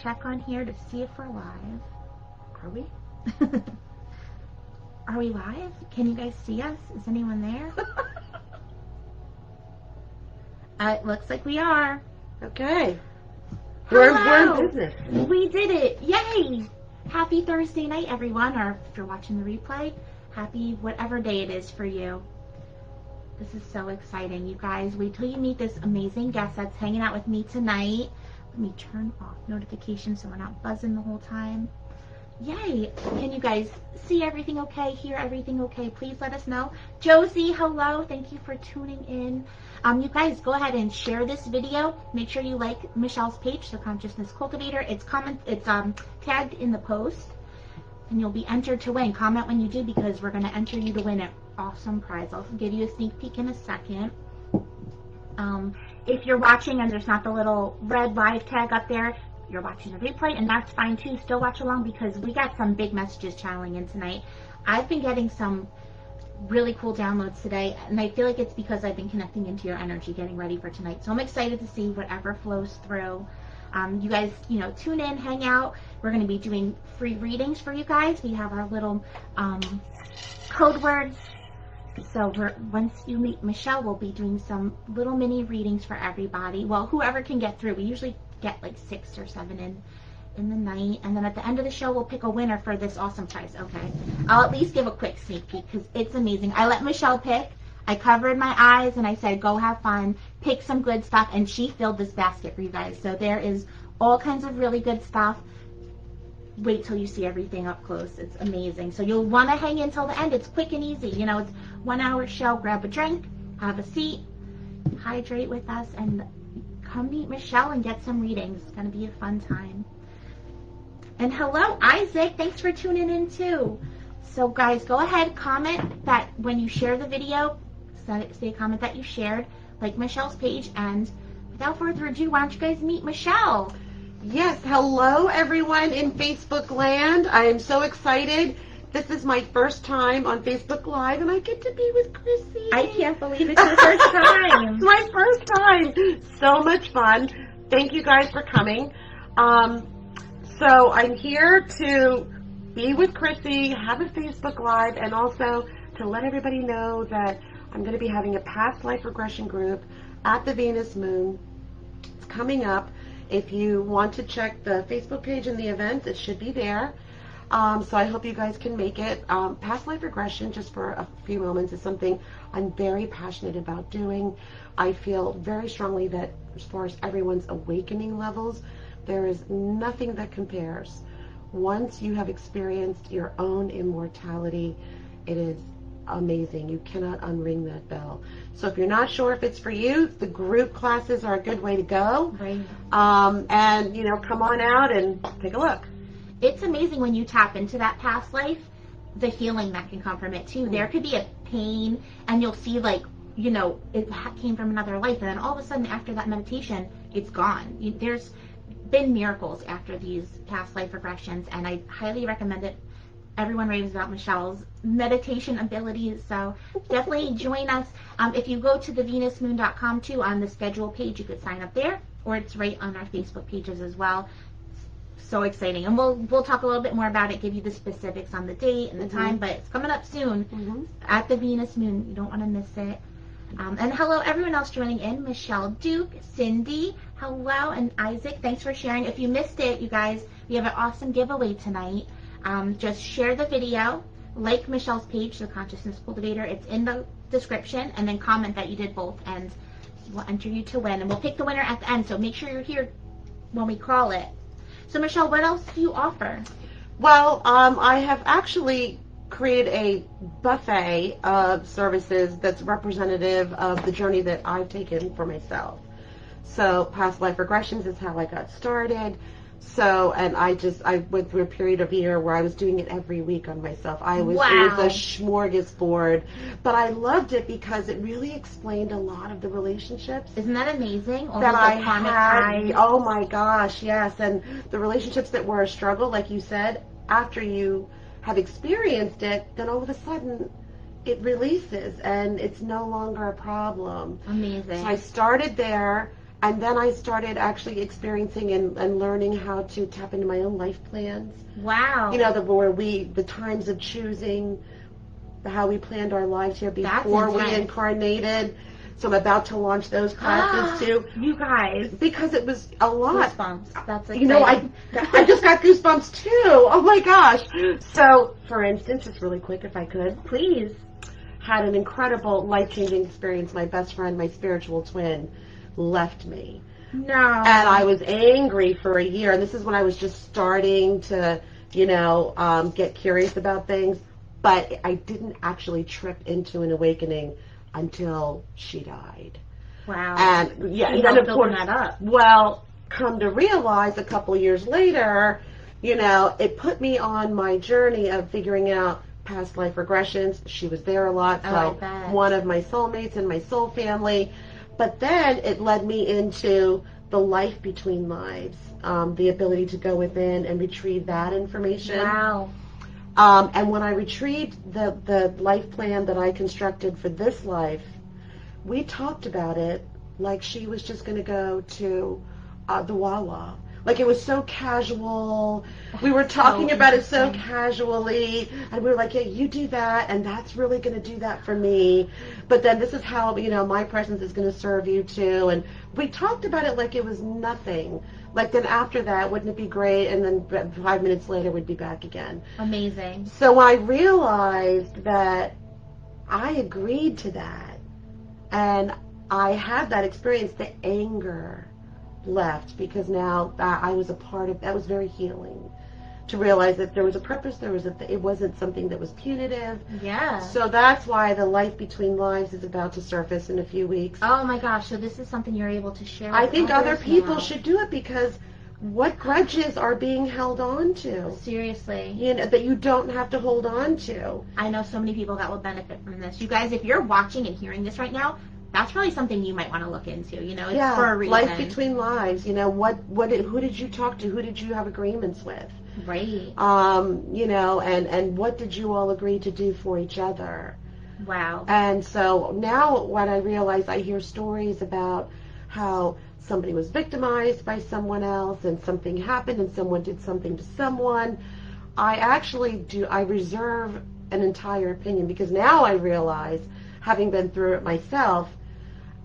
check on here to see if we're live. Are we? Are we live? Can you guys see us? Is anyone there? It looks like we are. Okay. We're in business. We did it. Yay! Happy Thursday night, everyone. Or if you're watching the replay, happy whatever day it is for you. This is so exciting, you guys. Wait till you meet this amazing guest that's hanging out with me tonight. Let me turn off notifications so we're not buzzing the whole time. Yay! Can you guys see everything okay? Hear everything okay? Please let us know. Josie, hello. Thank you for tuning in. You guys go ahead and share this video. Make sure you like Michelle's page, The Consciousness Cultivator. It's tagged in the post, and you'll be entered to win. Comment when you do, because we're going to enter you to win an awesome prize. I'll give you a sneak peek in a second. If you're watching and there's not the little red live tag up there, you're watching the replay, and that's fine too. Still watch along, because we got some big messages channeling in tonight. I've been getting some really cool downloads today, and I feel like it's because I've been connecting into your energy, getting ready for tonight. So I'm excited to see whatever flows through. You guys, tune in, hang out. We're going to be doing free readings for you guys. We have our little code words. So once you meet Michelle, we'll be doing some little mini readings for everybody. Well, whoever can get through. We usually get like 6 or 7 in the night, and then at the end of the show we'll pick a winner for this awesome prize. Okay, I'll at least give a quick sneak peek because it's amazing. I let Michelle pick. I covered my eyes and I said go have fun, pick some good stuff, and she filled this basket for you guys. So there is all kinds of really good stuff. Wait till you see everything up close. It's amazing. So you'll want to hang in till the end. It's quick and easy. It's 1 hour show. Grab a drink, have a seat, hydrate with us, and come meet Michelle and get some readings. It's going to be a fun time. And hello, Isaac. Thanks for tuning in too. So guys, go ahead, comment that when you share the video, say a comment that you shared, like Michelle's page, and without further ado, why don't you guys meet Michelle? Yes, hello everyone in Facebook land. I am so excited. This is my first time on Facebook Live, and I get to be with Krissy. I can't believe it's your first time. It's my first time. So much fun. Thank you guys for coming. So I'm here to be with Krissy, have a Facebook Live, and also to let everybody know that I'm going to be having a past life regression group at the Venus Moon. It's coming up. If you want to check the Facebook page and the events, it should be there. So I hope you guys can make it. Past life regression, just for a few moments, is something I'm very passionate about doing. I feel very strongly that as far as everyone's awakening levels, there is nothing that compares. Once you have experienced your own immortality, it is amazing. You cannot unring that bell. So if you're not sure if it's for you, the group classes are a good way to go. Right. And, come on out and take a look. It's amazing when you tap into that past life, the healing that can come from it too. There could be a pain, and you'll see it came from another life, and then all of a sudden after that meditation, it's gone. There's been miracles after these past life regressions, and I highly recommend it. Everyone raves about Michelle's meditation abilities, so definitely join us. If you go to thevenusmoon.com too, on the schedule page, you could sign up there, or it's right on our Facebook pages as well. So exciting, and we'll talk a little bit more about it, give you the specifics on the date and the time, but it's coming up soon at the Venus Moon. You don't want to miss it. And hello everyone else joining in, Michelle, Duke, Cindy, hello, and Isaac, thanks for sharing. If you missed it, you guys, we have an awesome giveaway tonight. Just share the video, like Michelle's page, The Consciousness Cultivator, it's in the description, and then comment that you did both, and we'll enter you to win, and we'll pick the winner at the end, so make sure you're here when we call it. So Michelle, what else do you offer? Well, I have actually created a buffet of services that's representative of the journey that I've taken for myself. So past life regressions is how I got started. So, and I went through a period of a year where I was doing it every week on myself. It was a smorgasbord, but I loved it because it really explained a lot of the relationships. Isn't that amazing? That I had. Oh my gosh, yes. And the relationships that were a struggle, like you said, after you have experienced it, then all of a sudden it releases and it's no longer a problem. Amazing. So I started there. And then I started actually experiencing and learning how to tap into my own life plans. Wow. You know, the times of choosing, how we planned our lives here before we incarnated. So I'm about to launch those classes too. You guys. Because it was a lot. Goosebumps. That's exciting. You know, I just got goosebumps too. Oh my gosh. So, for instance, just really quick if I could. Please. Had an incredible life-changing experience. My best friend, my spiritual twin, left me. No. And I was angry for a year. And this is when I was just starting to, you know, get curious about things. But I didn't actually trip into an awakening until she died. Wow. And yeah, and then of course, that up. Well, come to realize a couple years later, you know, it put me on my journey of figuring out past life regressions. She was there a lot, so one of my soulmates in my soul family. But then it led me into the life between lives, the ability to go within and retrieve that information. Wow. And when I retrieved the life plan that I constructed for this life, we talked about it like she was just going to go to the Wawa. Like it was so casual. We were talking about it so casually. And we were like, yeah, you do that. And that's really going to do that for me. But then this is how, you know, my presence is going to serve you too. And we talked about it like it was nothing. Like then after that, wouldn't it be great? And then 5 minutes later, we'd be back again. Amazing. So I realized that I agreed to that. And I had that experience, the anger left, because now that I was a part of that was very healing to realize that there was a purpose, it wasn't something that was punitive. Yeah. So that's why the life between lives is about to surface in a few weeks. Oh my gosh, so this is something you're able to share I with think other people now. should do it, because what grudges are being held on to? Seriously. You know, that you don't have to hold on to. I know so many people that will benefit from this. You guys, if you're watching and hearing this right now, that's really something you might want to look into. You know, it's for a reason. Life between lives. You know, who did you talk to? Who did you have agreements with? Right. You know, and what did you all agree to do for each other? Wow. And so now what I realize, I hear stories about how somebody was victimized by someone else and something happened and someone did something to someone. I reserve an entire opinion, because now I realize, having been through it myself,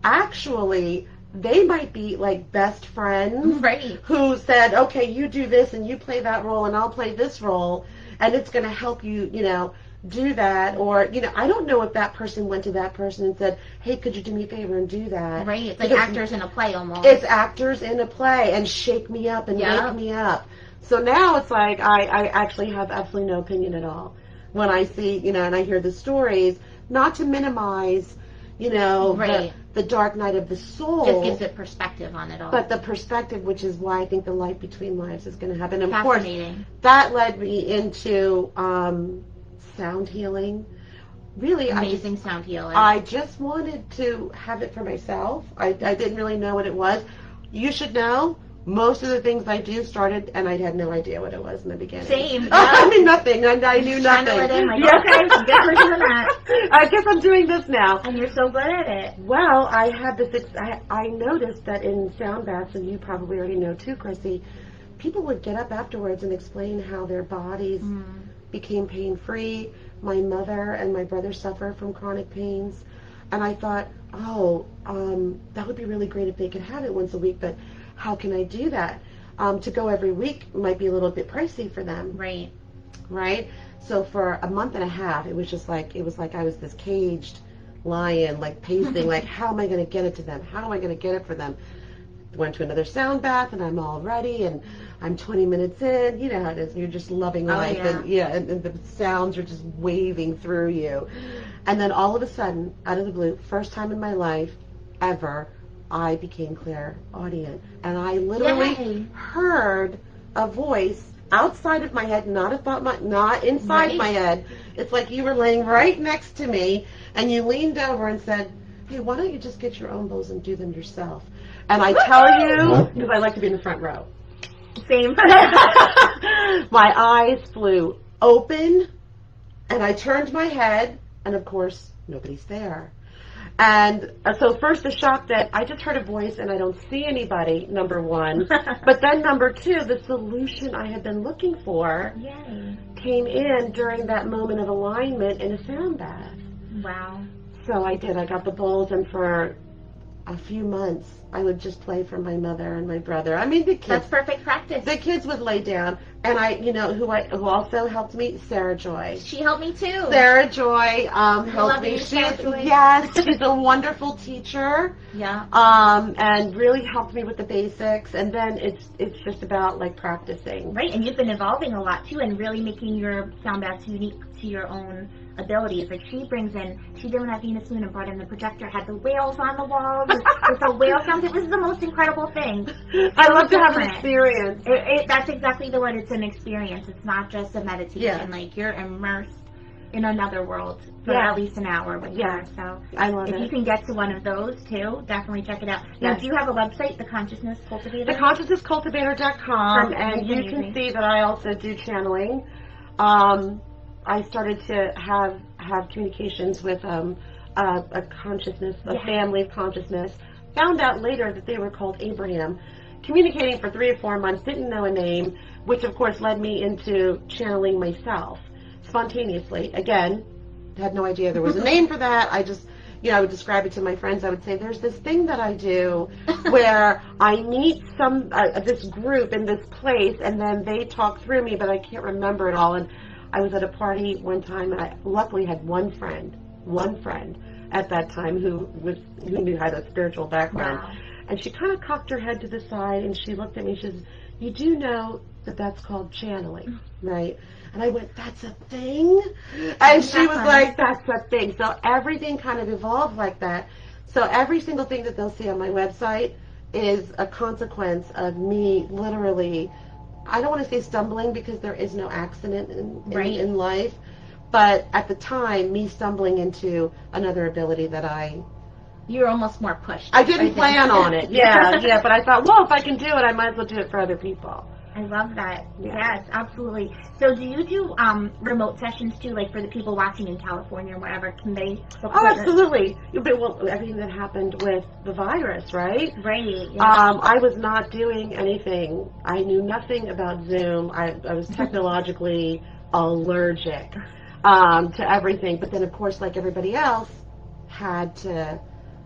actually they might be like best friends, right, who said, okay, you do this and you play that role and I'll play this role, and it's going to help you, you know, do that. Or, you know, I don't know if that person went to that person and said, hey, could you do me a favor and do that? Right, it's like actors in a play almost. It's actors in a play, and shake me up and wake me up. So now it's like I actually have absolutely no opinion at all when I see, you know, and I hear the stories, not to minimize, you know, the dark night of the soul. Just gives it perspective on it all. But the perspective, which is why I think the life between lives is going to happen. And of course, fascinating. That led me into sound healing. Really amazing sound healer. I just wanted to have it for myself. I didn't really know what it was. You should know, most of the things I do started, and I had no idea what it was in the beginning. Same. Yeah. I mean, nothing. I knew nothing. Okay, good for doing that. I guess I'm doing this now. And you're so good at it. Well, I had this. I noticed that in sound baths, and you probably already know too, Krissy, people would get up afterwards and explain how their bodies became pain-free. My mother and my brother suffer from chronic pains, and I thought, that would be really great if they could have it once a week, but how can I do that? To go every week might be a little bit pricey for them. Right. Right? So for a month and a half, it was like I was this caged lion, like pacing, like, how am I going to get it to them? How am I going to get it for them? Went to another sound bath, and I'm all ready, and I'm 20 minutes in. You know how it is. You're just loving life, and the sounds are just waving through you. And then all of a sudden, out of the blue, first time in my life ever, I became clairaudient, and I literally heard a voice outside of my head, not a thought, not inside my head. It's like you were laying right next to me, and you leaned over and said, hey, why don't you just get your own bows and do them yourself? And I tell you, because I like to be in the front row. Same. My eyes flew open, and I turned my head, and of course, nobody's there. And so first the shock that I just heard a voice and I don't see anybody, number one. But then number two, the solution I had been looking for came in during that moment of alignment in a sound bath. Wow. So I did. I got the bowls, and for a few months I would just play for my mother and my brother. I mean, the kids. That's perfect practice. The kids would lay down, and who also helped me, Sarah Joy. She helped me too. Sarah Joy helped me. She's a wonderful teacher. Yeah. And really helped me with the basics, and then it's just about like practicing. Right, and you've been evolving a lot too, and really making your sound baths unique to your own abilities. Like she did one at Venus Moon and brought in the projector, had the whales on the walls with the whale sounds. It was the most incredible thing. I love to have an experience. That's exactly the word. It's an experience. It's not just a meditation. Yeah. Like you're immersed in another world for at least an hour with her. So I love it. If you can get to one of those too, definitely check it out. Now, do you have a website, The Consciousness Cultivator? TheConsciousnessCultivator.com, and you can see that I also do channeling. I started to have communications with a consciousness, a family of consciousness. Found out later that they were called Abraham. Communicating for 3 or 4 months, didn't know a name, which of course led me into channeling myself spontaneously. Again, had no idea there was a name for that. I just, I would describe it to my friends. I would say, there's this thing that I do where I meet this group in this place, and then they talk through me, but I can't remember it all. And I was at a party one time, and I luckily had one friend at that time who had a spiritual background. Wow. And she kind of cocked her head to the side, and she looked at me, and she says, you do know that that's called channeling, right? And I went, that's a thing? And she was like, that's a thing. So everything kind of evolved like that. So every single thing that they'll see on my website is a consequence of me literally, I don't want to say stumbling because there is no accident in life, but at the time, me stumbling into another ability that you're almost more pushed. I didn't plan on it. Yeah, but I thought, well, if I can do it, I might as well do it for other people. I love that. Yes, absolutely. So do you do remote sessions too, like for the people watching in California or wherever? Can they? Oh, absolutely. Well, everything that happened with the virus, right? Right. Yeah. I was not doing anything. I knew nothing about Zoom. I was technologically allergic to everything. But then, of course, like everybody else, had to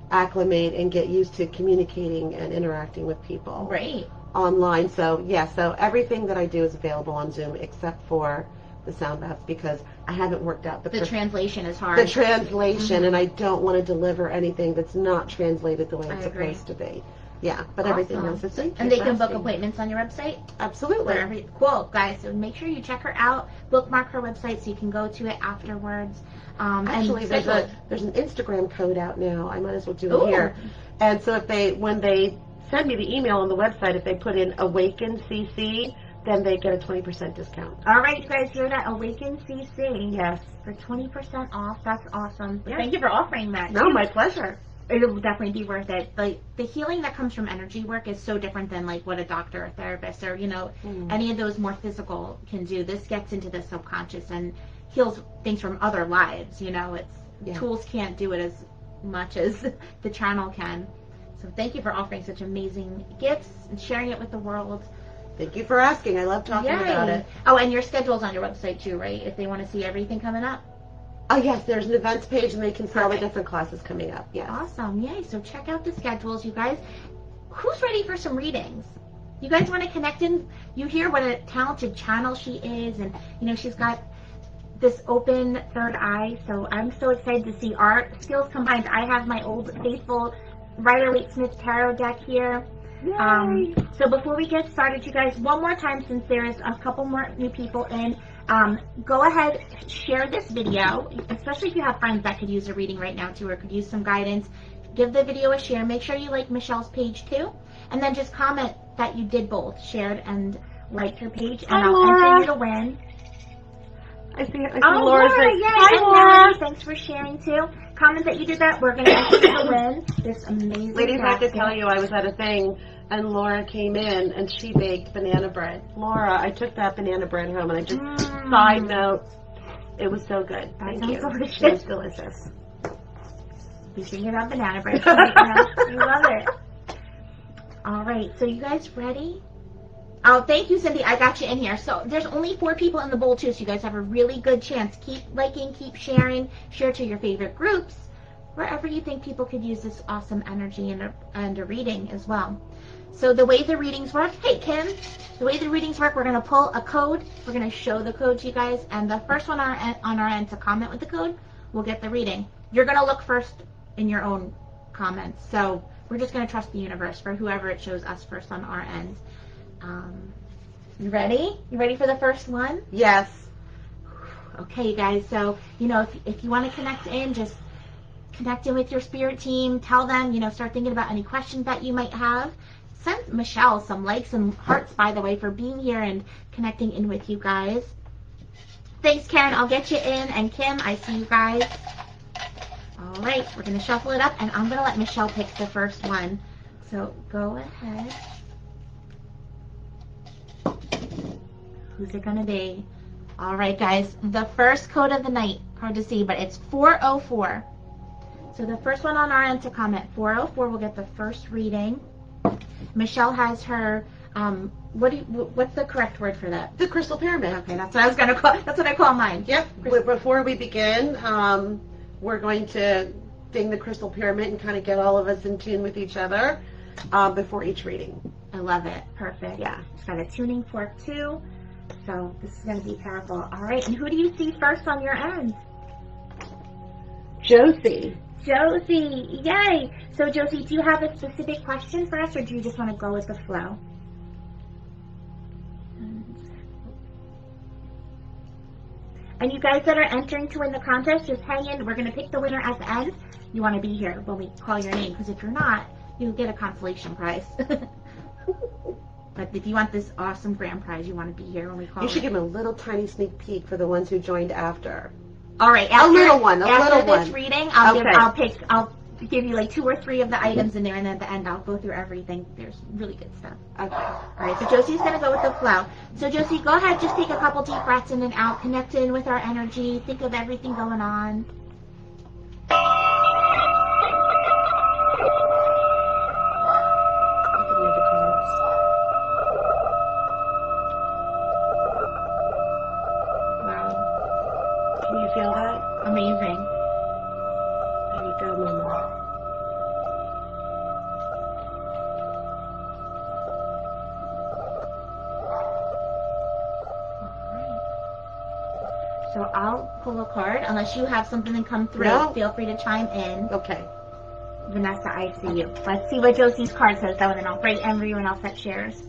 acclimate and get used to communicating and interacting with people. Right. Online. So so everything that I do is available on Zoom except for the sound baths, because I haven't worked out the translation is hard. The translation, and I don't want to deliver anything that's not translated the way it's supposed to be. Yeah, but everything else is safe. And they can book appointments on your website? Absolutely. Cool, guys. So make sure you check her out. Bookmark her website so you can go to it afterwards. Actually, there's an Instagram code out now. I might as well do it here. And so when they send me the email on the website, if they put in Awaken CC, then they get a 20% discount. All right, you guys hear that? Awaken CC. Yes. For 20% off. That's awesome. Yeah. Thank you for offering that. No, my pleasure. It'll definitely be worth it. Like the healing that comes from energy work is so different than like what a doctor or therapist or any of those more physical can do. This gets into the subconscious and heals things from other lives. Tools can't do it as much as the channel can. So thank you for offering such amazing gifts and sharing it with the world. Thank you for asking. I love talking about it. Oh, and your schedule's on your website too, right? If they want to see everything coming up. Oh, yes. There's an events page, and they can see all the different classes coming up. Yes. Awesome. Yay. So check out the schedules, you guys. Who's ready for some readings? You guys want to connect in? You hear what a talented channel she is, and, she's got this open third eye. So I'm so excited to see our skills combined. I have my old faithful Rider-Waite-Smith tarot deck here. So before we get started, you guys, one more time, since there's a couple more new people in, go ahead, share this video, especially if you have friends that could use a reading right now too, or could use some guidance. Give the video a share. Make sure you like Michelle's page too, and then just comment that you did both, shared and liked her page, and I'll enter you to win. I see Laura's Laura, like, hi Laura. Thanks for sharing too. Comment that you did that. We're going to enter you to win this amazing Ladies, I have to tell you, I was at a thing, and Laura came in, and she baked banana bread. Laura, I took that banana bread home, and I just, side note, it was so good. Thank you. Delicious. It was delicious. Be thinking about banana bread. You love it. All right, so you guys ready? Oh, thank you, Cindy. I got you in here. So there's only 4 people in the bowl, too, so you guys have a really good chance. Keep liking, keep sharing, share to your favorite groups, wherever you think people could use this awesome energy and a reading as well. So the way the readings work, hey, Kim, the way the readings work, we're going to pull a code. We're going to show the code to you guys, and the first one on our end to comment with the code will get the reading. You're going to look first in your own comments. So we're just going to trust the universe for whoever it shows us first on our end. You ready? You ready for the first one? Yes. Okay, you guys. So, you know, if you want to connect in, just connect in with your spirit team. Tell them, you know, start thinking about any questions that you might have. Send Michelle some likes and hearts, by the way, for being here and connecting in with you guys. Thanks, Karen. I'll get you in. And Kim, I see you guys. All right, we're going to shuffle it up, and I'm going to let Michelle pick the first one. So go ahead. Who's it going to be? All right, guys. The first code of the night, hard to see, but it's 404. So the first one on our end to comment, 404, will get the first reading. Michelle has her, what's the correct word for that? The crystal pyramid. Okay, that's what I was going to call, that's what I call mine. Yep. Before we begin, we're going to ding the crystal pyramid and kind of get all of us in tune with each other before each reading. I love it. Perfect. Yeah. It's got a tuning fork too. So this is going to be powerful. All right. And who do you see first on your end? Josie. Josie. Yay. So Josie, do you have a specific question for us, or do you just want to go with the flow? And you guys that are entering to win the contest, just hang in. We're going to pick the winner at the end. You want to be here when we call your name, because if you're not, you'll get a consolation prize. But if you want this awesome grand prize, you want to be here when we call. You should give them a little tiny sneak peek for the ones who joined after. All right, a little one. After this reading, I'll give you like 2 or 3 of the items in there, and then at the end I'll go through everything. There's really good stuff. Okay. All right, so Josie's going to go with the flow. So Josie, go ahead, just take a couple deep breaths in and out, connect in with our energy, think of everything going on. Wow. Can you feel that? Amazing. There you go, Mama. So I'll pull a card, unless you have something that come through. No. Feel free to chime in. Okay. Vanessa, I see you. Let's see what Josie's card says, though, and then I'll break everyone else that shares.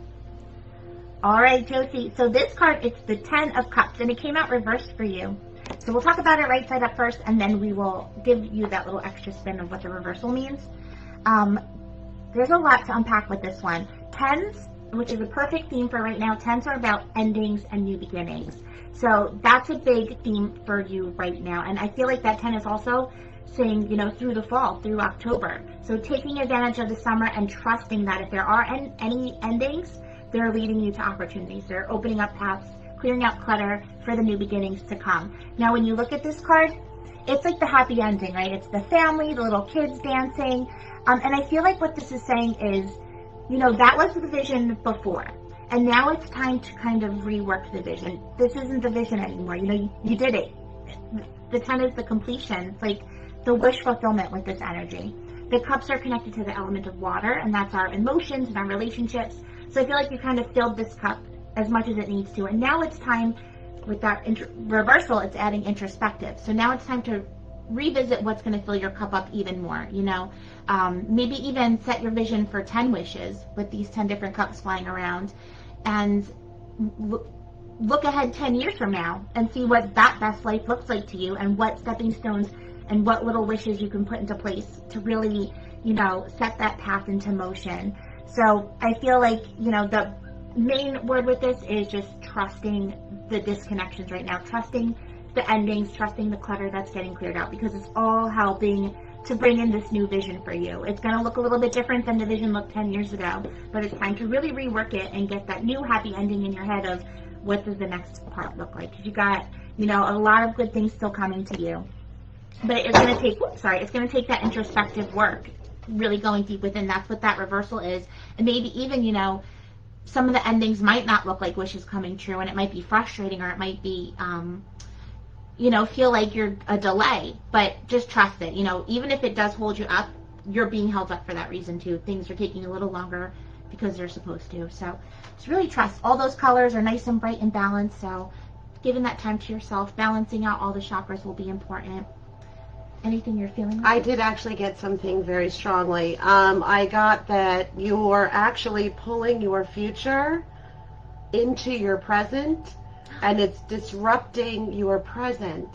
All right, Josie. So this card, it's the 10 of Cups, and it came out reversed for you. So we'll talk about it right side up first, and then we will give you that little extra spin of what the reversal means. There's a lot to unpack with this one. 10s, which is a perfect theme for right now, 10s are about endings and new beginnings. So that's a big theme for you right now. And I feel like that 10 is also saying, you know, through the fall, through October. So taking advantage of the summer and trusting that if there are any endings, they're leading you to opportunities. They're opening up paths, clearing out clutter for the new beginnings to come. Now, when you look at this card, it's like the happy ending, right? It's the family, the little kids dancing. And I feel like what this is saying is, you know, that was the vision before. And now it's time to kind of rework the vision. This isn't the vision anymore. You know, you did it. The 10 is the completion. It's like the wish fulfillment with this energy. The cups are connected to the element of water, and that's our emotions and our relationships. So I feel like you kind of filled this cup as much as it needs to. And now it's time, with that reversal, it's adding introspective. So now it's time to revisit what's going to fill your cup up even more, you know. Maybe even set your vision for 10 wishes with these 10 different cups flying around. And look ahead 10 years from now and see what that best life looks like to you, and what stepping stones and what little wishes you can put into place to really, you know, set that path into motion. So I feel like, you know, the main word with this is just trusting the disconnections right now, trusting the endings, trusting the clutter that's getting cleared out, because it's all helping to bring in this new vision for you. It's going to look a little bit different than the vision looked 10 years ago, but it's time to really rework it and get that new happy ending in your head of what does the next part look like. Because you got, you know, a lot of good things still coming to you. but it's going to take, it's going to take that introspective work, really going deep within. That's what that reversal is. And maybe even, you know, some of the endings might not look like wishes coming true, and it might be frustrating, or it might be, you know, feel like you're a delay, but just trust it. You know, even if it does hold you up, you're being held up for that reason too. Things are taking a little longer because they're supposed to. So just really trust. All those colors are nice and bright and balanced. So giving that time to yourself, balancing out all the chakras will be important. Anything you're feeling? I did actually get something very strongly. I got that you're actually pulling your future into your present, and it's disrupting your present.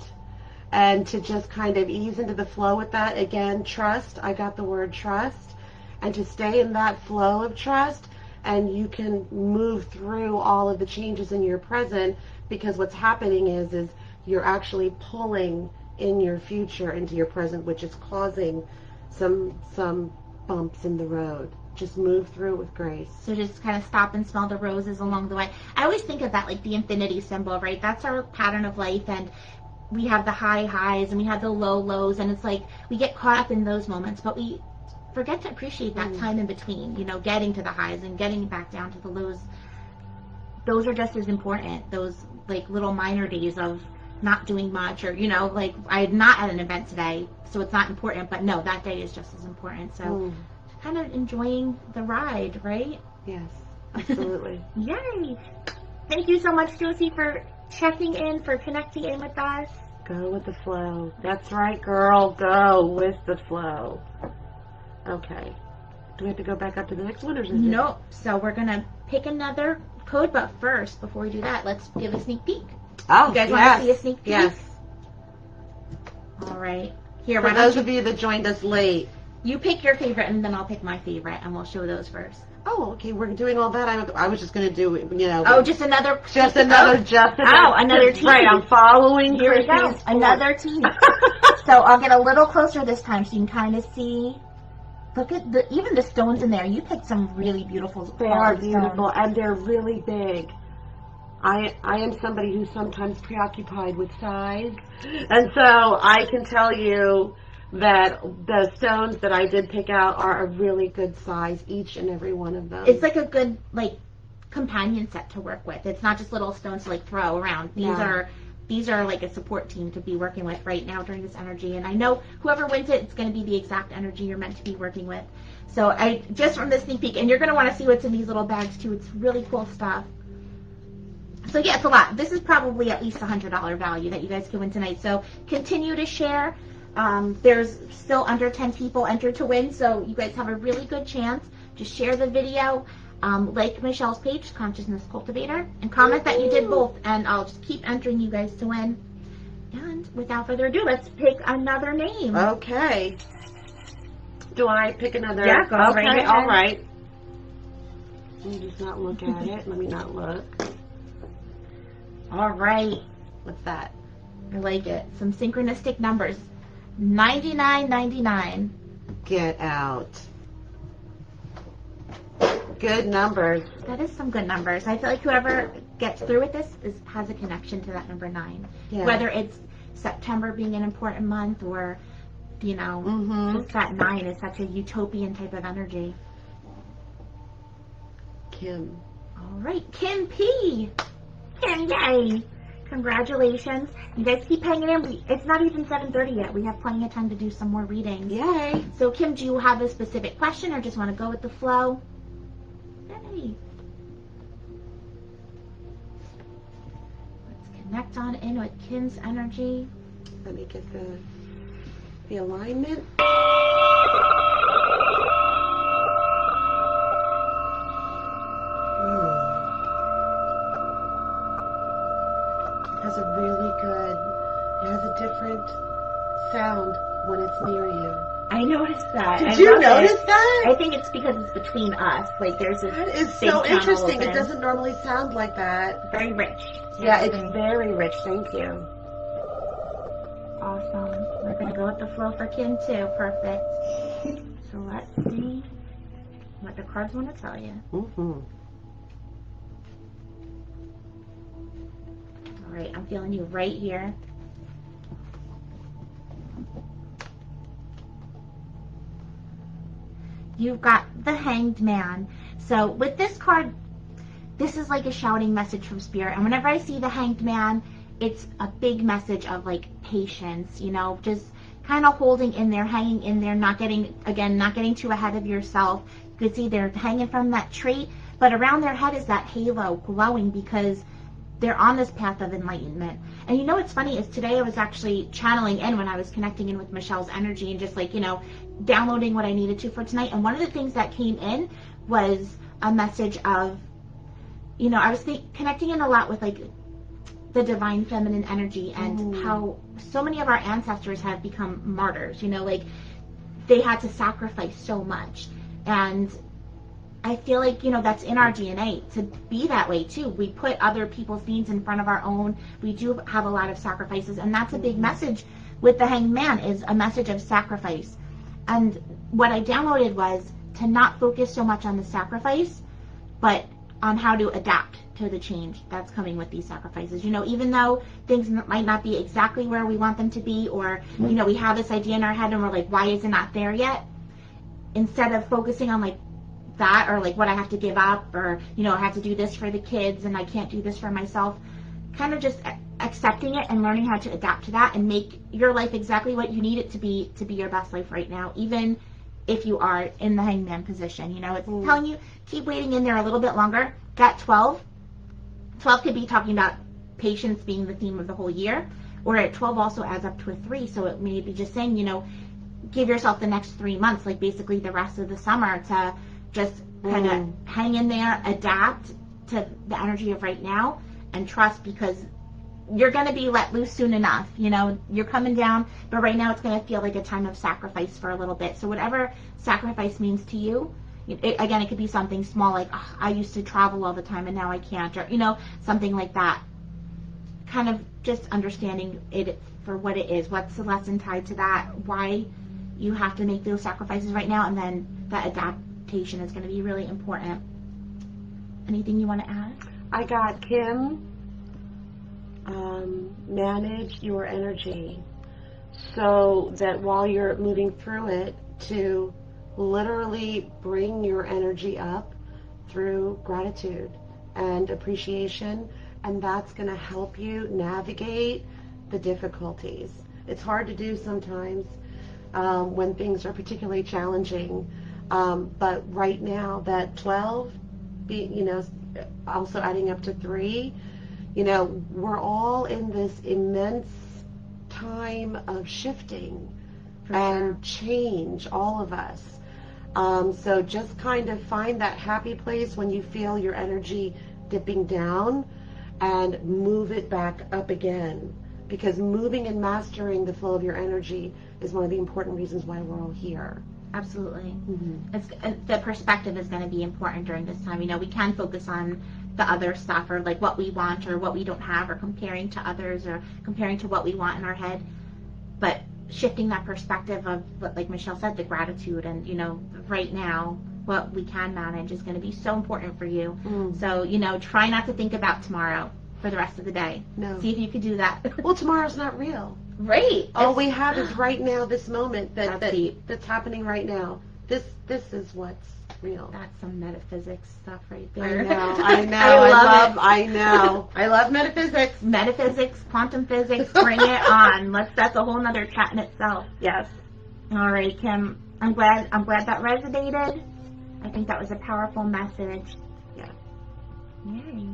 And to just kind of ease into the flow with that, again, trust. I got the word trust. And to stay in that flow of trust, and you can move through all of the changes in your present, because what's happening is you're actually pulling in your future into your present, which is causing some bumps in the road. Just move through with grace. So just kind of stop and smell the roses along the way. I always think of that like the infinity symbol, right? That's our pattern of life, and we have the high highs and we have the low lows, and it's like we get caught up in those moments, but we forget to appreciate that time in between, you know, getting to the highs and getting back down to the lows. Those are just as important. Those like little minor days of not doing much, or, you know, like I'm not at an event today, so it's not important, but no, that day is just as important. So kind of enjoying the ride, right? Yes, absolutely. Yay! Thank you so much, Josie, for checking in, for connecting in with us. Go with the flow. That's right, girl. Go with the flow. Okay. Do we have to go back up to the next one, or is it? Nope. So we're going to pick another code, but first, before we do that, let's give a sneak peek. Oh, you guys want to see a sneak peek? Yes. All right. Here, for those of you that joined us late. You pick your favorite, and then I'll pick my favorite, and we'll show those first. Oh, okay. We're doing all that. I was just going to do, you know. Oh, just another. Another tease. Right, I'm following. Here we go. Another tease. So I'll get a little closer this time, so you can kind of see. Look at even the stones in there. You picked some really beautiful. They are beautiful, and they're really big. I am somebody who's sometimes preoccupied with size, and so I can tell you that the stones that I did pick out are a really good size, each and every one of them. It's like a good companion set to work with. It's not just little stones to throw around. These are like a support team to be working with right now during this energy. And I know whoever wins it, it's going to be the exact energy you're meant to be working with. So I just from this sneak peek, and you're going to want to see what's in these little bags too. It's really cool stuff. So yeah, it's a lot. This is probably at least $100 value that you guys can win tonight. So continue to share. There's still under 10 people entered to win, so you guys have a really good chance. Just share the video, like Michelle's page, Consciousness Cultivator, and comment that you did both, and I'll just keep entering you guys to win. And without further ado, let's pick another name. Okay. Do I pick another? Yeah, go right ahead. All right. Let me just not look at it. Let me not look. All right. What's that? I like it. Some synchronistic numbers. 9999. Get out. Good numbers. That is some good numbers. I feel like whoever gets through with this has a connection to that number 9. Yeah. Whether it's September being an important month, or, you know, just that 9 is such a utopian type of energy. Kim. All right, Kim P. Kim, yay. Congratulations. You guys keep hanging in. It's not even 7:30 yet. We have plenty of time to do some more readings. Yay. So, Kim, do you have a specific question, or just want to go with the flow? Yay. Let's connect on in with Kim's energy. Let me get the alignment. Has a really good, it has a different sound when it's near you. I noticed that. Did you notice that? I think it's because it's between us. Like there's this. That is big so tunnel interesting. open. It doesn't normally sound like that. Very rich. Yeah, it's very rich. Thank you. Awesome. We're going to go with the flow for Kim too. Perfect. So let's see what the cards want to tell you. All right, I'm feeling you right here. you've got the Hanged Man. So with this card, this is like a shouting message from Spirit. And whenever I see the Hanged Man, it's a big message of like patience, you know, just kind of holding in there, hanging in there, not getting too ahead of yourself. You could see they're hanging from that tree, but around their head is that halo glowing because they're on this path of enlightenment. And you know what's funny is today I was actually channeling in when I was connecting in with Michelle's energy and just like, you know, downloading what I needed to for tonight. And one of the things that came in was a message of, you know, I was connecting in a lot with like the divine feminine energy and how so many of our ancestors have become martyrs, you know, like they had to sacrifice so much. And I feel like, you know, that's in our DNA to be that way too. We put other people's needs in front of our own. We do have a lot of sacrifices, and that's a big message with the Hanged Man, is a message of sacrifice. And what I downloaded was to not focus so much on the sacrifice, but on how to adapt to the change that's coming with these sacrifices. You know, even though things might not be exactly where we want them to be, or, you know, we have this idea in our head and we're like, why is it not there yet? Instead of focusing on like that, or like what I have to give up, or, you know, I have to do this for the kids and I can't do this for myself, kind of just accepting it and learning how to adapt to that and make your life exactly what you need it to be your best life right now, even if you are in the Hangman position. You know, it's telling you keep waiting in there a little bit longer. That 12 could be talking about patience being the theme of the whole year, or at 12 also adds up to a 3, so it may be just saying, you know, give yourself the next 3 months, like basically the rest of the summer, to just kind of hang in there, adapt to the energy of right now, and trust, because you're going to be let loose soon enough. You know, you're coming down, but right now it's going to feel like a time of sacrifice for a little bit. So whatever sacrifice means to you, again, it could be something small, like, oh, I used to travel all the time and now I can't, or, you know, something like that. Kind of just understanding it for what it is. What's the lesson tied to that? Why you have to make those sacrifices right now, and then that adaptation is going to be really important. Anything you want to add? I got Kim. Manage your energy so that while you're moving through it, to literally bring your energy up through gratitude and appreciation, and that's going to help you navigate the difficulties. It's hard to do sometimes when things are particularly challenging, but right now that 12, you know, also adding up to 3, you know, we're all in this immense time of shifting and change, all of us. So just kind of find that happy place when you feel your energy dipping down, and move it back up again. Because moving and mastering the flow of your energy is one of the important reasons why we're all here. Absolutely. The perspective is going to be important during this time. You know, we can focus on the other stuff, or like what we want or what we don't have, or comparing to others, or comparing to what we want in our head. But shifting that perspective of, like Michelle said, the gratitude, and, you know, right now, what we can manage is going to be so important for you. So, you know, try not to think about tomorrow for the rest of the day. No. See if you could do that. Well, tomorrow's not real. Right. All we have is right now, this moment That's that's happening right now. This is what's real. That's some metaphysics stuff right I there. know. I know. I love metaphysics. Metaphysics, quantum physics, bring it on. That's a whole nother chat in itself. Yes. All right, Kim. I'm glad that resonated. I think that was a powerful message. Yeah. Yay.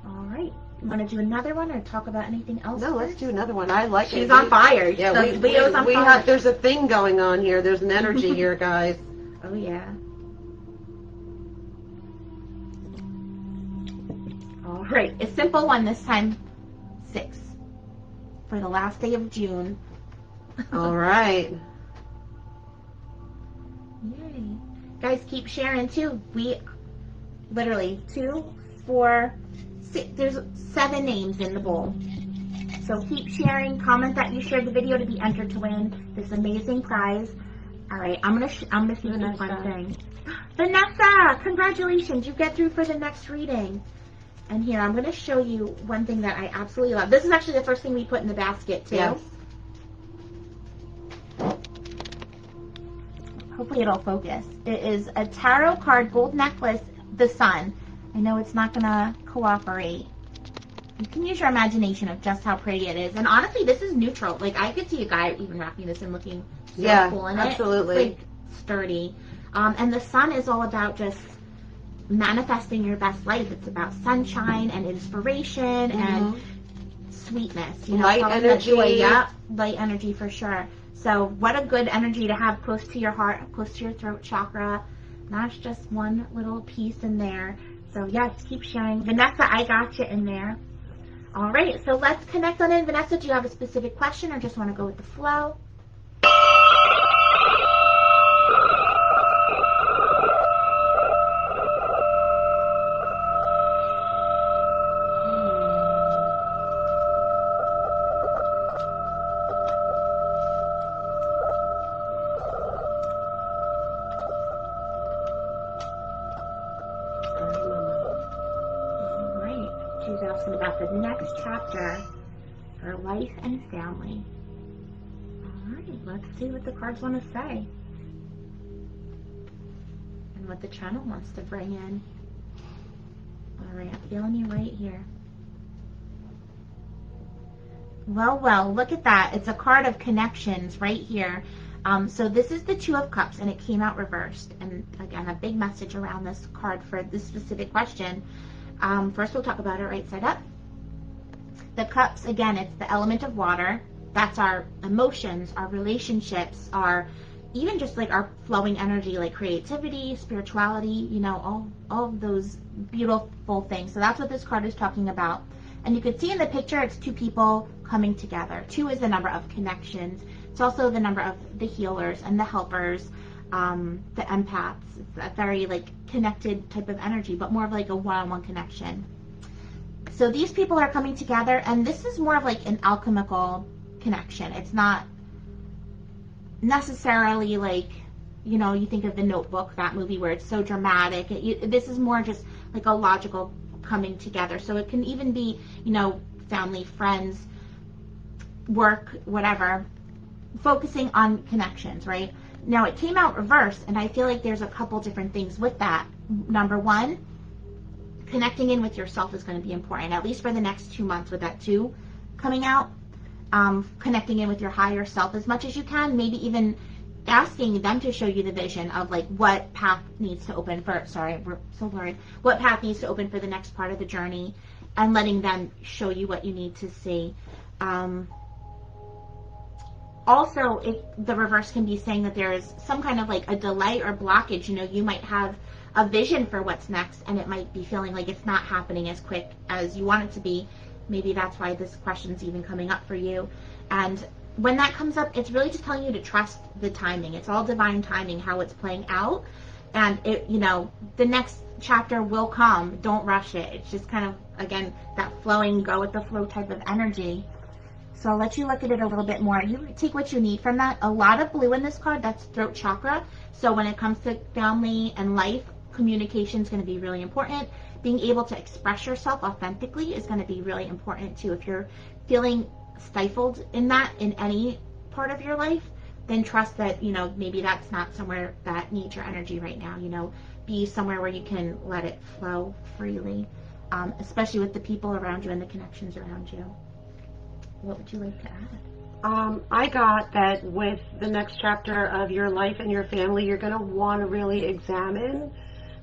All right. You want to do another one, or talk about anything else? No, let's do another one. I like it. She's on fire. Yeah, Leo's on fire. There's a thing going on here. There's an energy here, guys. Oh, yeah. All right. A simple one this time. 6. For the last day of June. All right. Yay. Guys, keep sharing, too. We literally 2, 4, 6. There's 7 names in the bowl. So keep sharing. Comment that you shared the video to be entered to win this amazing prize. All right, I'm gonna see this one thing. Vanessa, congratulations! You get through for the next reading. And here, I'm gonna show you one thing that I absolutely love. This is actually the first thing we put in the basket too. Yes. hopefully it'll focus. It is a tarot card gold necklace, the sun. I know it's not gonna cooperate. You can use your imagination of just how pretty it is. And honestly, this is neutral. Like, I could see a guy even wrapping this and looking so cool in it. Absolutely. It's like sturdy. And the sun is all about just manifesting your best life. It's about sunshine and inspiration and sweetness. You know, light energy. Yeah, light energy for sure. So what a good energy to have close to your heart, close to your throat chakra. That's just one little piece in there. So yes, keep sharing. Vanessa, I got you in there. All right, so let's connect on in. Vanessa, do you have a specific question or just want to go with the flow? She's asking about the next chapter for life and family. Alright, let's see what the cards want to say. And what the channel wants to bring in. Alright, I'm feeling you right here. Well, look at that. It's a card of connections right here. So this is the Two of Cups, and it came out reversed. And again, a big message around this card for this specific question. First, we'll talk about it right side up. The cups, again, it's the element of water. That's our emotions, our relationships, our even just like our flowing energy, like creativity, spirituality, you know, all of those beautiful things. So that's what this card is talking about. And you can see in the picture, it's two people coming together. 2 is the number of connections. It's also the number of the healers and the helpers, the empaths. It's a very like connected type of energy, but more of like a one-on-one connection. So these people are coming together, and this is more of like an alchemical connection. It's not necessarily like, you know, you think of The Notebook, that movie where it's so dramatic. This is more just like a logical coming together. So it can even be, you know, family, friends, work, whatever, focusing on connections, right? Now it came out reversed, and I feel like there's a couple different things with that. Number one, connecting in with yourself is going to be important, at least for the next 2 months with that 2 coming out. Connecting in with your higher self as much as you can, maybe even asking them to show you the vision of like what path needs to open for, sorry, we're so blurry, what path needs to open for the next part of the journey, and letting them show you what you need to see. Also, if the reverse can be saying that there is some kind of like a delay or blockage, you know, you might have a vision for what's next, and it might be feeling like it's not happening as quick as you want it to be. Maybe that's why this question's even coming up for you. And when that comes up, it's really just telling you to trust the timing. It's all divine timing, how it's playing out. And it, you know, the next chapter will come. Don't rush it. It's just kind of, again, that flowing, go with the flow type of energy. So I'll let you look at it a little bit more. You take what you need from that. A lot of blue in this card, that's throat chakra. So when it comes to family and life, communication is going to be really important. Being able to express yourself authentically is going to be really important too. If you're feeling stifled in that, in any part of your life, then trust that, you know, maybe that's not somewhere that needs your energy right now. You know, be somewhere where you can let it flow freely, especially with the people around you and the connections around you. What would you like to add? I got that with the next chapter of your life and your family, you're going to want to really examine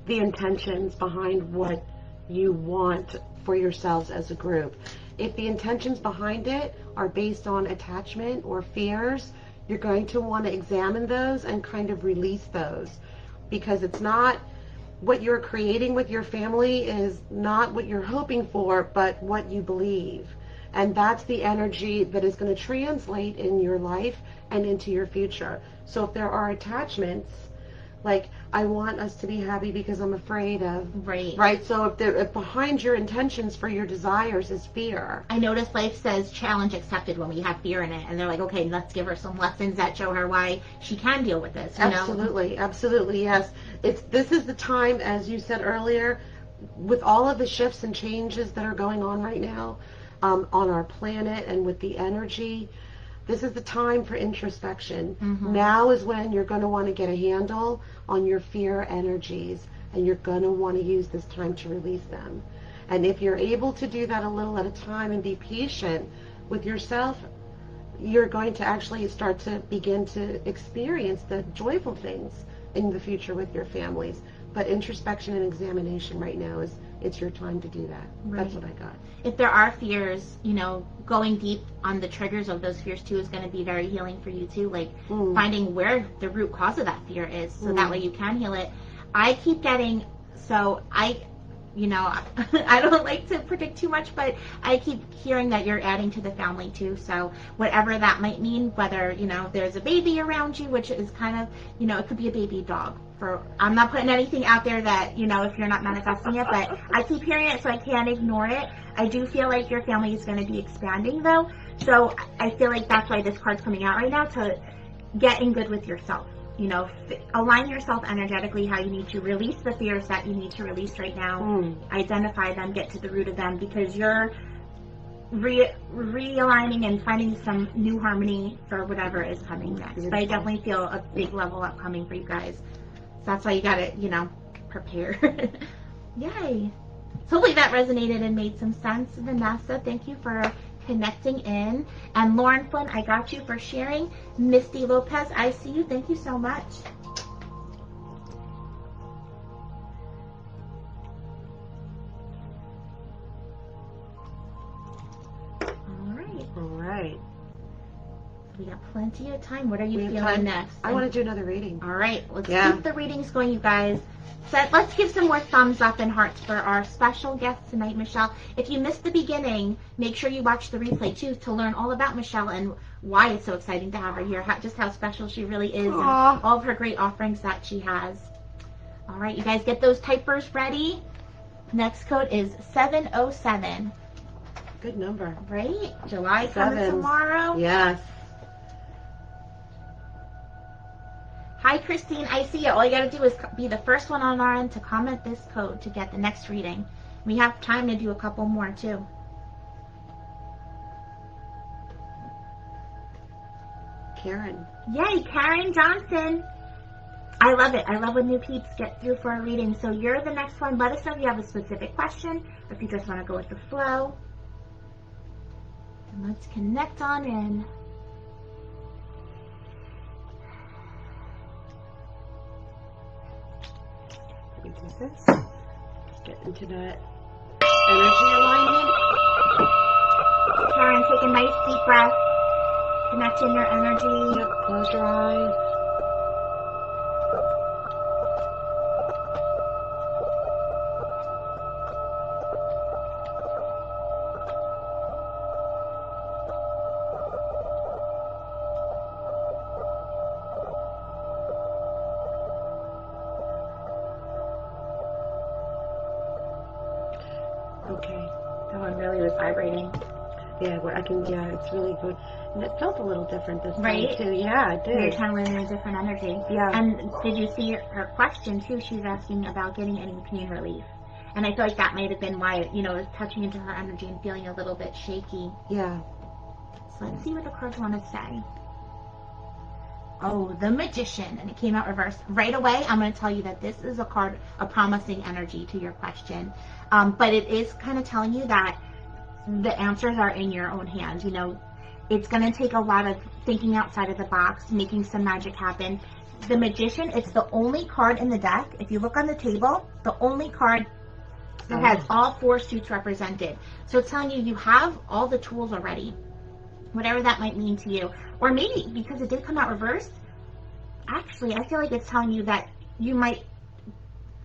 the intentions behind what you want for yourselves as a group. If the intentions behind it are based on attachment or fears, you're going to want to examine those and kind of release those, because it's not what you're creating with your family is not what you're hoping for, but what you believe. And that's the energy that is going to translate in your life and into your future. So if there are attachments, like, I want us to be happy because I'm afraid of, right? So if behind your intentions for your desires is fear. I notice life says challenge accepted when we have fear in it, and they're like, okay, let's give her some lessons that show her why she can deal with this. You Absolutely, know? Absolutely, yes. This is the time, as you said earlier, with all of the shifts and changes that are going on right now, on our planet and with the energy, This is the time for introspection. Mm-hmm. Now is when you're going to want to get a handle on your fear energies, and you're going to want to use this time to release them. And if you're able to do that a little at a time and be patient with yourself, you're going to actually start to begin to experience the joyful things in the future with your families. But introspection and examination right now it's your time to do that. Right. That's what I got. If there are fears, going deep on the triggers of those fears too is going to be very healing for you too. Like finding where the root cause of that fear is, so that way you can heal it. I keep getting, I don't like to predict too much, but I keep hearing that you're adding to the family too. So whatever that might mean, whether, there's a baby around you, which is kind of, it could be a baby dog. I'm not putting anything out there that, if you're not manifesting it, but I keep hearing it, so I can't ignore it. I do feel like your family is going to be expanding though. So I feel like that's why this card's coming out right now, to get in good with yourself. Align yourself energetically how you need to. Release the fears that you need to release right now. Identify them, get to the root of them, because you're realigning and finding some new harmony for whatever is coming next. But I definitely feel a big level up coming for you guys. So that's why you gotta, prepare. Yay. So hopefully that resonated and made some sense. Vanessa, thank you for connecting in. And Lauren Flynn, I got you for sharing. Misty Lopez, I see you. Thank you so much. All right. We got plenty of time. What are you feeling next? I want to do another reading. All right. Let's keep the readings going, you guys. So let's give some more thumbs up and hearts for our special guest tonight, Michelle. If you missed the beginning, make sure you watch the replay too to learn all about Michelle and why it's so exciting to have her here, just how special she really is, and all of her great offerings that she has. All right, you guys, get those typers ready. Next code is 707. Good number. Right? July coming tomorrow. Yes. Hi, Christine. I see you. All you got to do is be the first one on our end to comment this code to get the next reading. We have time to do a couple more, too. Karen. Yay, Karen Johnson. I love it. I love when new peeps get through for a reading. So you're the next one. Let us know if you have a specific question or if you just want to go with the flow. And let's connect on in. This. Get into that energy alignment. Karen, take a nice deep breath. Connect in your energy. Yep, close your eyes. Okay. That one really was vibrating. Yeah, it's really good. And it felt a little different this right? time, too. Yeah, it did. You're channeling in a different energy. Yeah. And did you see her question, too? She's asking about getting any pain relief. And I feel like that might have been why, it was touching into her energy and feeling a little bit shaky. Yeah. So let's see what the cards want to say. Oh, the Magician, and it came out reversed. Right away, I'm going to tell you that this is a card, a promising energy to your question. But it is kind of telling you that the answers are in your own hands. It's going to take a lot of thinking outside of the box, making some magic happen. The Magician, it's the only card in the deck. If you look on the table, the only card that has all four suits represented. So it's telling you you have all the tools already, whatever that might mean to you. Or maybe, because it did come out reversed, actually, I feel like it's telling you that you might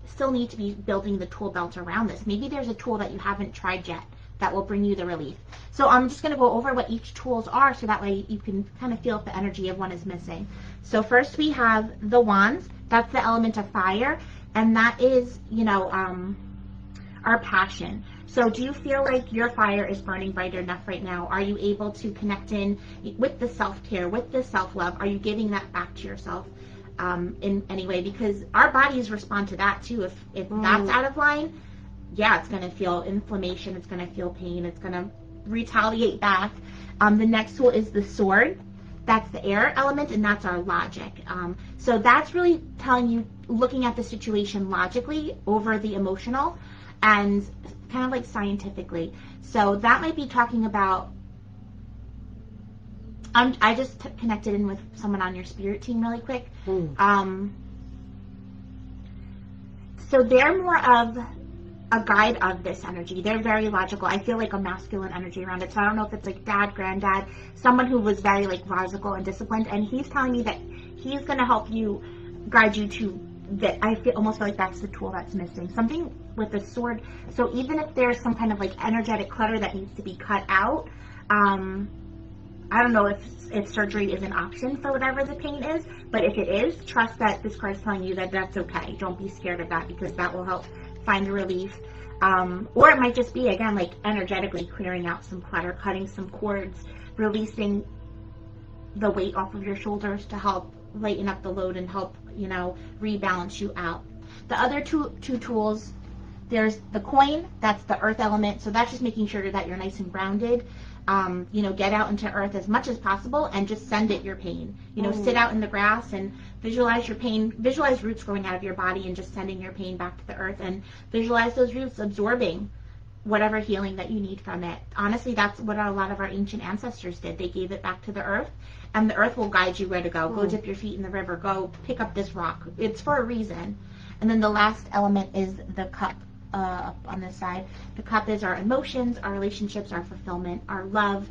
still need to be building the tool belt around this. Maybe there's a tool that you haven't tried yet that will bring you the relief. So I'm just going to go over what each tools are so that way you can kind of feel if the energy of one is missing. So first we have the wands. That's the element of fire, and that is, our passion. So do you feel like your fire is burning bright enough right now? Are you able to connect in with the self-care, with the self-love? Are you giving that back to yourself in any way? Because our bodies respond to that too. If that's out of line, yeah, it's going to feel inflammation. It's going to feel pain. It's going to retaliate back. The next tool is the sword. That's the air element, and that's our logic. So that's really telling you, looking at the situation logically over the emotional and kind of like scientifically. So that might be talking about, I just connected in with someone on your spirit team really quick. So they're more of a guide of this energy. They're very logical. I feel like a masculine energy around it. So I don't know if it's like dad, granddad, someone who was very like logical and disciplined. And he's telling me that he's going to help you, guide you to that. I almost feel like that's the tool that's missing. Something with the sword. So even if there's some kind of like energetic clutter that needs to be cut out, I don't know if surgery is an option for whatever the pain is, but if it is, trust that this card is telling you that that's okay. Don't be scared of that, because that will help find a relief. Or it might just be, again, like energetically clearing out some clutter, cutting some cords, releasing the weight off of your shoulders to help lighten up the load and help, rebalance you out. The other two tools, there's the coin, that's the earth element, so that's just making sure that you're nice and grounded. Get out into earth as much as possible and just send it your pain. Sit out in the grass and visualize your pain, visualize roots growing out of your body and just sending your pain back to the earth, and visualize those roots absorbing whatever healing that you need from it. Honestly, that's what a lot of our ancient ancestors did. They gave it back to the earth, and the earth will guide you where to go. Go dip your feet in the river. Go pick up this rock. It's for a reason. And then the last element is the cup. Up on this side, the cup is our emotions, our relationships, our fulfillment, our love.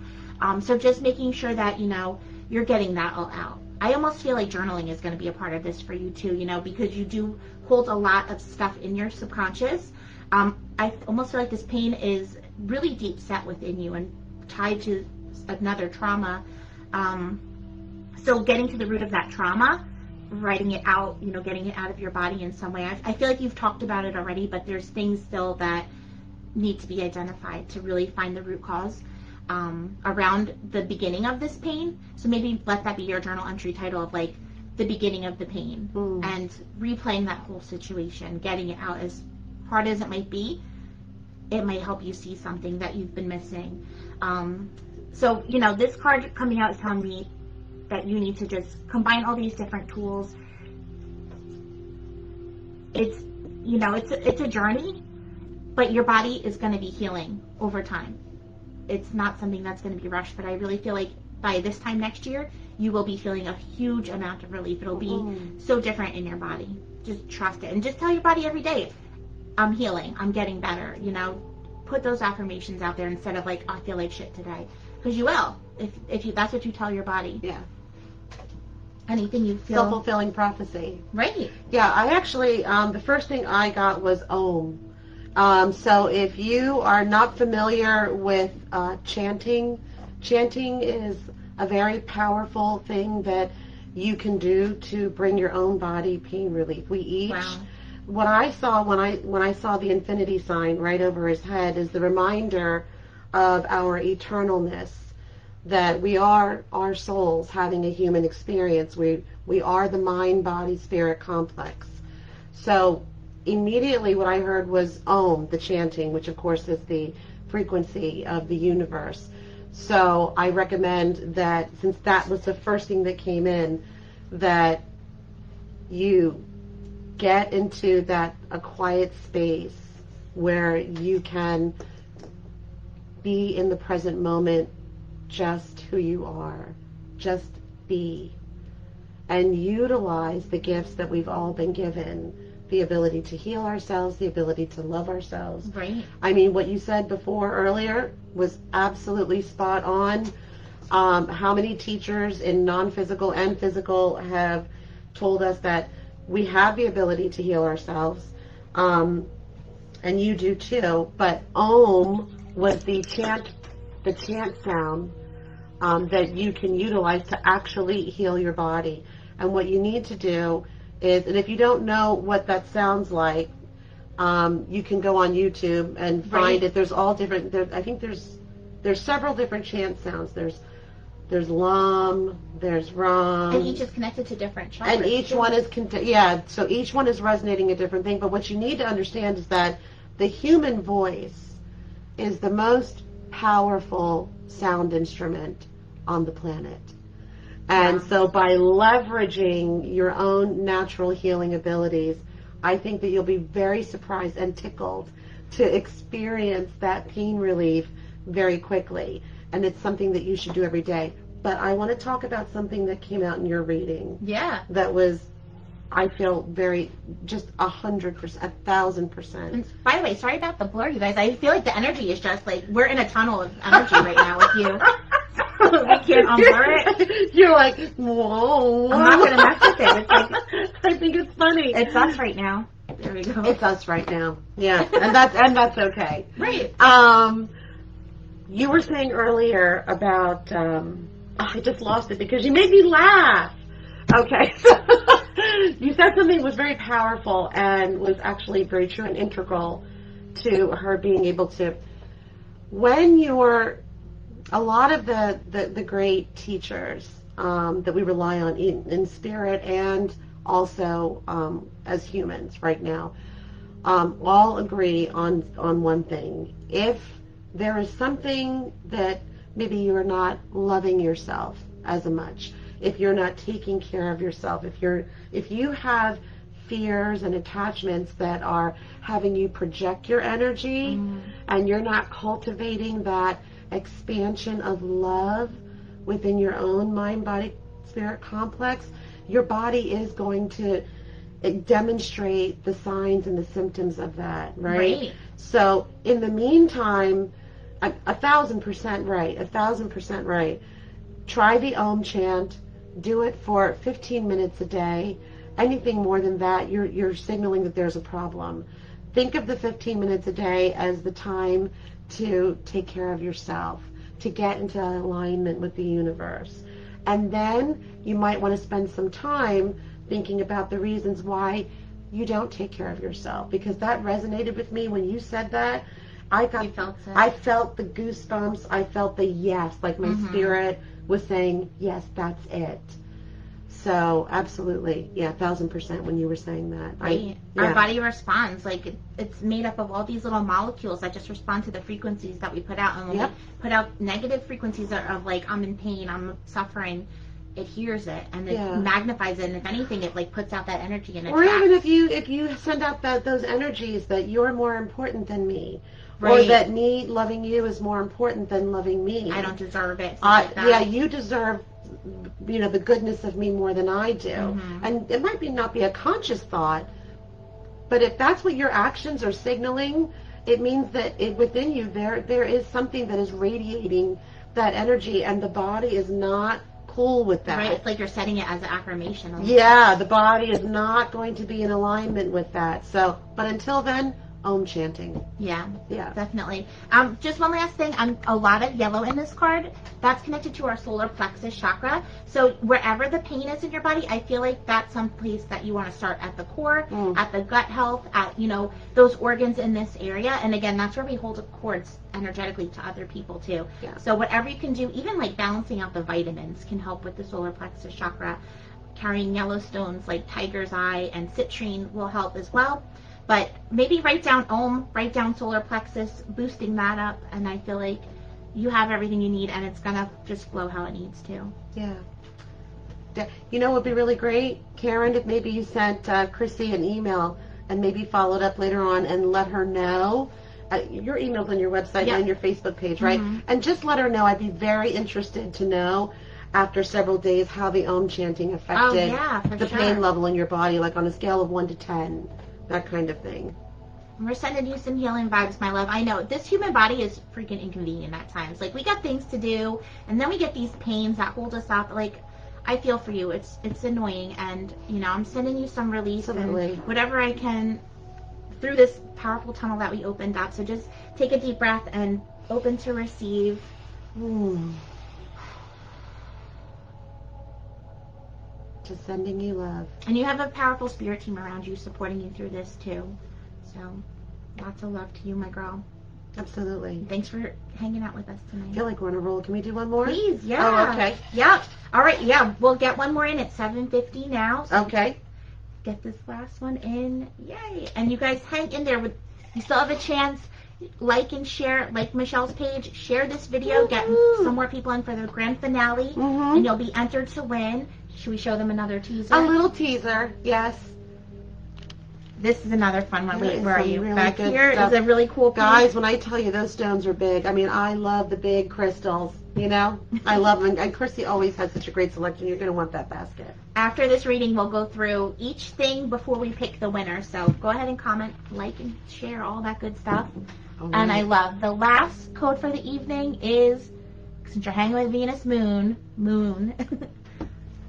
So just making sure that you're getting that all out. I almost feel like journaling is going to be a part of this for you too, because you do hold a lot of stuff in your subconscious. I almost feel like this pain is really deep set within you and tied to another trauma. So getting to the root of that trauma, writing it out, getting it out of your body in some way. I feel like you've talked about it already, but there's things still that need to be identified to really find the root cause around the beginning of this pain. So maybe let that be your journal entry title of like the beginning of the pain, and replaying that whole situation, getting it out. As hard as it might be, it might help you see something that you've been missing. So this card coming out is telling me that you need to just combine all these different tools. It's it's a journey, but your body is going to be healing over time. It's not something that's going to be rushed, but I really feel like by this time next year, you will be feeling a huge amount of relief. It'll be so different in your body. Just trust it, and just tell your body every day, I'm healing, I'm getting better. Put those affirmations out there instead of like, I feel like shit today, because you will if you, that's what you tell your body. Yeah. Anything you feel. Self-fulfilling prophecy. Right. Yeah, I actually, the first thing I got was Om. So if you are not familiar with chanting is a very powerful thing that you can do to bring your own body pain relief. We each, what I saw when I saw the infinity sign right over his head is the reminder of our eternalness, that we are our souls having a human experience. We are the mind, body, spirit complex. So immediately what I heard was Om, the chanting, which of course is the frequency of the universe. So I recommend that, since that was the first thing that came in, that you get into a quiet space where you can be in the present moment, just who you are, just be, and utilize the gifts that we've all been given, the ability to heal ourselves, the ability to love ourselves. Right. I mean, what you said before earlier was absolutely spot on. How many teachers in non-physical and physical have told us that we have the ability to heal ourselves, and you do too, but Om was the chant sound that you can utilize to actually heal your body. And what you need to do is, and if you don't know what that sounds like, you can go on YouTube and find it. There's all different. I think there's several different chant sounds. There's Lam, there's Ram, and each is connected to different chakras. And each one is so each one is resonating a different thing. But what you need to understand is that the human voice is the most powerful sound instrument on the planet. And so by leveraging your own natural healing abilities, I think that you'll be very surprised and tickled to experience that pain relief very quickly. And it's something that you should do every day. But I want to talk about something that came out in your reading. Yeah. That was, I feel, very, just 100%, 1,000%. And by the way, sorry about the blur, you guys. I feel like the energy is just like, we're in a tunnel of energy right now with you. We can't unblur it. You're like, whoa. I'm not going to mess with it. It's like, I think it's funny. it's us right now. There we go. It's us right now. Yeah, and that's okay. Right. You were saying earlier about, I just lost it because you made me laugh. Okay, so you said something that was very powerful and was actually very true and integral to her being able to, when you're, a lot of the great teachers that we rely on in spirit and also as humans right now, all agree on one thing. If there is something that maybe you're not loving yourself as much, if you're not taking care of yourself, if you have fears and attachments that are having you project your energy and you're not cultivating that expansion of love within your own mind, body, spirit complex, your body is going to demonstrate the signs and the symptoms of that, right? So in the meantime, 1,000% right, 1,000% right. Try the Om chant. Do it for 15 minutes a day. Anything more than that, you're signaling that there's a problem. Think of the 15 minutes a day as the time to take care of yourself, to get into alignment with the universe. And then you might want to spend some time thinking about the reasons why you don't take care of yourself, because that resonated with me when you said that. I felt the goosebumps. I felt the yes, like my spirit was saying, yes, that's it. So absolutely, yeah, 1,000% when you were saying that. Right. Our body responds, like it's made up of all these little molecules that just respond to the frequencies that we put out. And when we put out negative frequencies of like, I'm in pain, I'm suffering, it hears it and it magnifies it, and if anything, it like puts out that energy and or even if you send out those energies that you're more important than me. Right. Or that me loving you is more important than loving me. I don't deserve it. Like yeah, you deserve, the goodness of me more than I do. And it might not be a conscious thought, but if that's what your actions are signaling, it means that within you there is something that is radiating that energy, and the body is not cool with that. Right, it's like you're setting it as an affirmation. Yeah, the body is not going to be in alignment with that. So, but until then, Om chanting. Yeah, definitely. Just one last thing. A lot of yellow in this card. That's connected to our solar plexus chakra. So wherever the pain is in your body, I feel like that's some place that you want to start at the core, at the gut health, at those organs in this area. And again, that's where we hold cords energetically to other people too. Yeah. So whatever you can do, even like balancing out the vitamins, can help with the solar plexus chakra. Carrying yellow stones like tiger's eye and citrine will help as well. But maybe write down Om, write down solar plexus, boosting that up, and I feel like you have everything you need, and it's going to just flow how it needs to. Yeah. What would be really great, Karen, if maybe you sent Krissy an email and maybe followed up later on and let her know. Your email's on your website and your Facebook page, right? And just let her know. I'd be very interested to know after several days how the Om chanting affected the pain level in your body, like on a scale of 1 to 10. That kind of thing. We're sending you some healing vibes, my love. I know this human body is freaking inconvenient at times. Like, we got things to do, and then we get these pains that hold us up. Like, I feel for you. It's annoying, and I'm sending you some relief and whatever I can through this powerful tunnel that we opened up. So just take a deep breath and open to receive. Just sending you love. And you have a powerful spirit team around you supporting you through this too. So lots of love to you, my girl. Absolutely. Thanks for hanging out with us tonight. I feel like we're on a roll. Can we do one more? Please, yeah. Oh, okay. Yep. All right, yeah. We'll get one more in at 7:50 now. So okay. Get this last one in. Yay. And you guys hang in there. You still have a chance. like and share, like Michelle's page, share this video, get some more people in for the grand finale, and you'll be entered to win. Should we show them another teaser? A little teaser, yes. This is another fun one. Wait, Is where are some you? really Back good here stuff. is a really cool piece. Guys, when I tell you those stones are big, I mean, I love the big crystals, you know? I love them. And Krissy always has such a great selection. You're going to want that basket. After this reading, we'll go through each thing before we pick the winner. So go ahead and comment, like, and share, all that good stuff. Oh, And I love the last code for the evening is, since you're hanging with Venus Moon.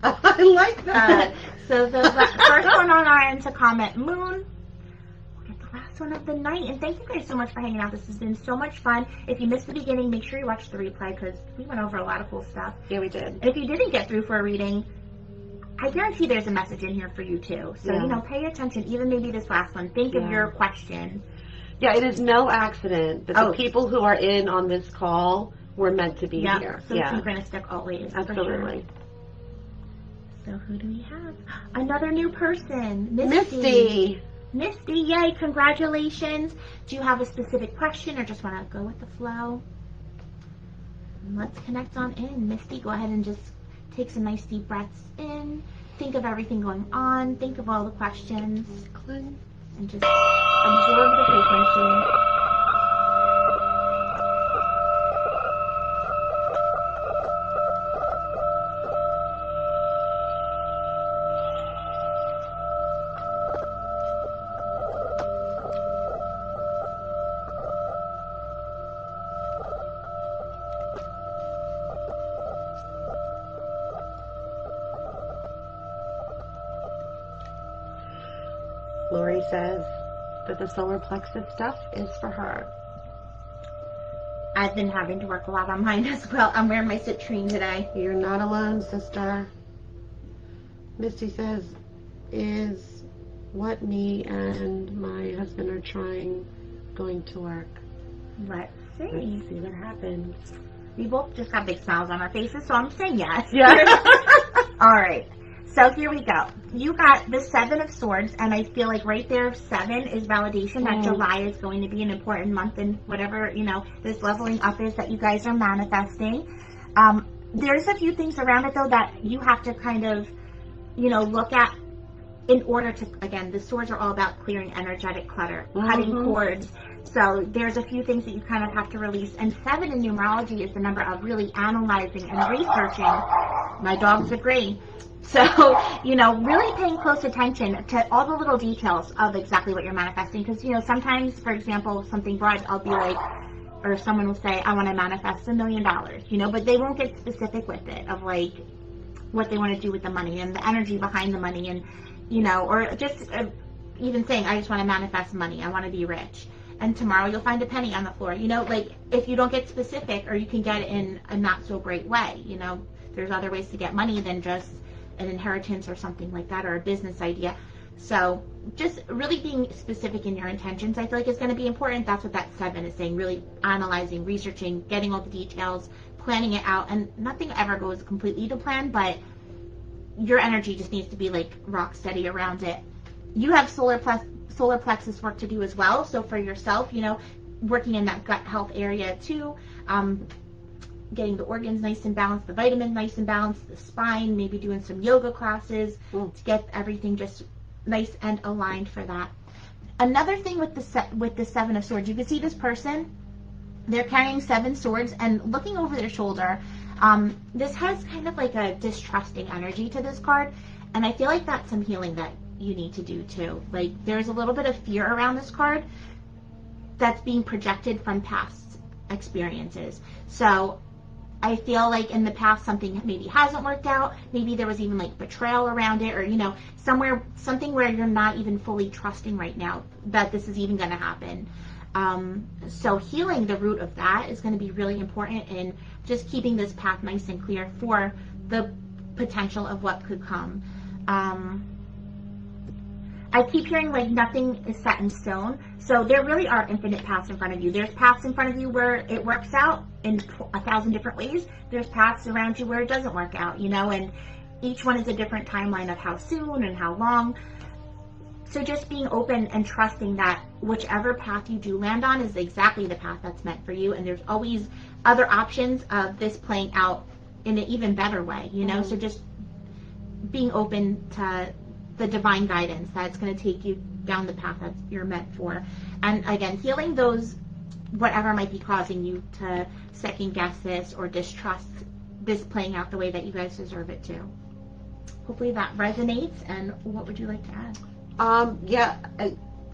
I like that. So the first one on our end to comment Moon will get the last one of the night. And thank you guys so much for hanging out. This has been so much fun. If you missed the beginning, make sure you watch the replay because we went over a lot of cool stuff. Yeah, we did. And if you didn't get through for a reading, I guarantee there's a message in here for you too. So, Yeah. you know, pay attention, even maybe this last one. Think of Yeah. your question. Yeah, it is no accident that the people who are in on this call were meant to be here. So Yeah, synchronistic always. absolutely. So who do we have? Another new person, Misty. Misty, yay, congratulations. Do you have a specific question or just want to go with the flow? Let's connect on in. Misty, go ahead and just take some nice deep breaths in. Think of everything going on. Think of all the questions. And just absorb the frequency. Lori says that the solar plexus stuff is for her. I've been having to work a lot on mine as well. I'm wearing my citrine today. You're not alone, sister. Misty says, is what me and my husband are trying going to work? Let's Let's see. see what happens. We both just got big smiles on our faces, so I'm saying yes. Yeah. All right. So here we go. You got the 7 of Swords, and I feel like right there, 7 is validation that July is going to be an important month in whatever, you know, this leveling up is that you guys are manifesting. There's a few things around it, though, that you have to kind of, you know, look at in order to, again, the swords are all about clearing energetic clutter, cutting cords. So there's a few things that you kind of have to release. And 7 in numerology is the number of really analyzing and researching. My dogs agree. So, you know, really paying close attention to all the little details of exactly what you're manifesting. Because, you know, sometimes, for example, something broad, I'll be like, or someone will say, I want to manifest $1 million, you know, but they won't get specific with it of like what they want to do with the money and the energy behind the money and, you know, or just even saying, I just want to manifest money. I want to be rich. And tomorrow you'll find a penny on the floor. You know, like if you don't get specific or you can get it in a not so great way, you know, there's other ways to get money than just an inheritance or something like that or a business idea. So just really being specific in your intentions, I feel like is going to be important. That's what that 7 is saying, really analyzing, researching, getting all the details, planning it out. And nothing ever goes completely to plan, but your energy just needs to be like rock steady around it. You have solar plexus work to do as well. So for yourself, you know, working in that gut health area too, getting the organs nice and balanced, the vitamins nice and balanced, the spine, maybe doing some yoga classes to get everything just nice and aligned for that. Another thing with the 7 of Swords, you can see this person, they're carrying 7 swords and looking over their shoulder. This has kind of like a distrusting energy to this card, and I feel like that's some healing that you need to do too. Like there's a little bit of fear around this card that's being projected from past experiences. So I feel like in the past something maybe hasn't worked out. Maybe there was even like betrayal around it, or you know, something where you're not even fully trusting right now that this is even going to happen. So healing the root of that is going to be really important in just keeping this path nice and clear for the potential of what could come. I keep hearing like nothing is set in stone. So there really are infinite paths in front of you. There's paths in front of you where it works out in 1,000 different ways. There's paths around you where it doesn't work out, you know, and each one is a different timeline of how soon and how long. So just being open and trusting that whichever path you do land on is exactly the path that's meant for you, and there's always other options of this playing out in an even better way, you know? So just being open to the divine guidance that's going to take you down the path that you're meant for. And again, healing those, whatever might be causing you to second guess this or distrust this playing out the way that you guys deserve it to. Hopefully that resonates, and what would you like to add? Yeah,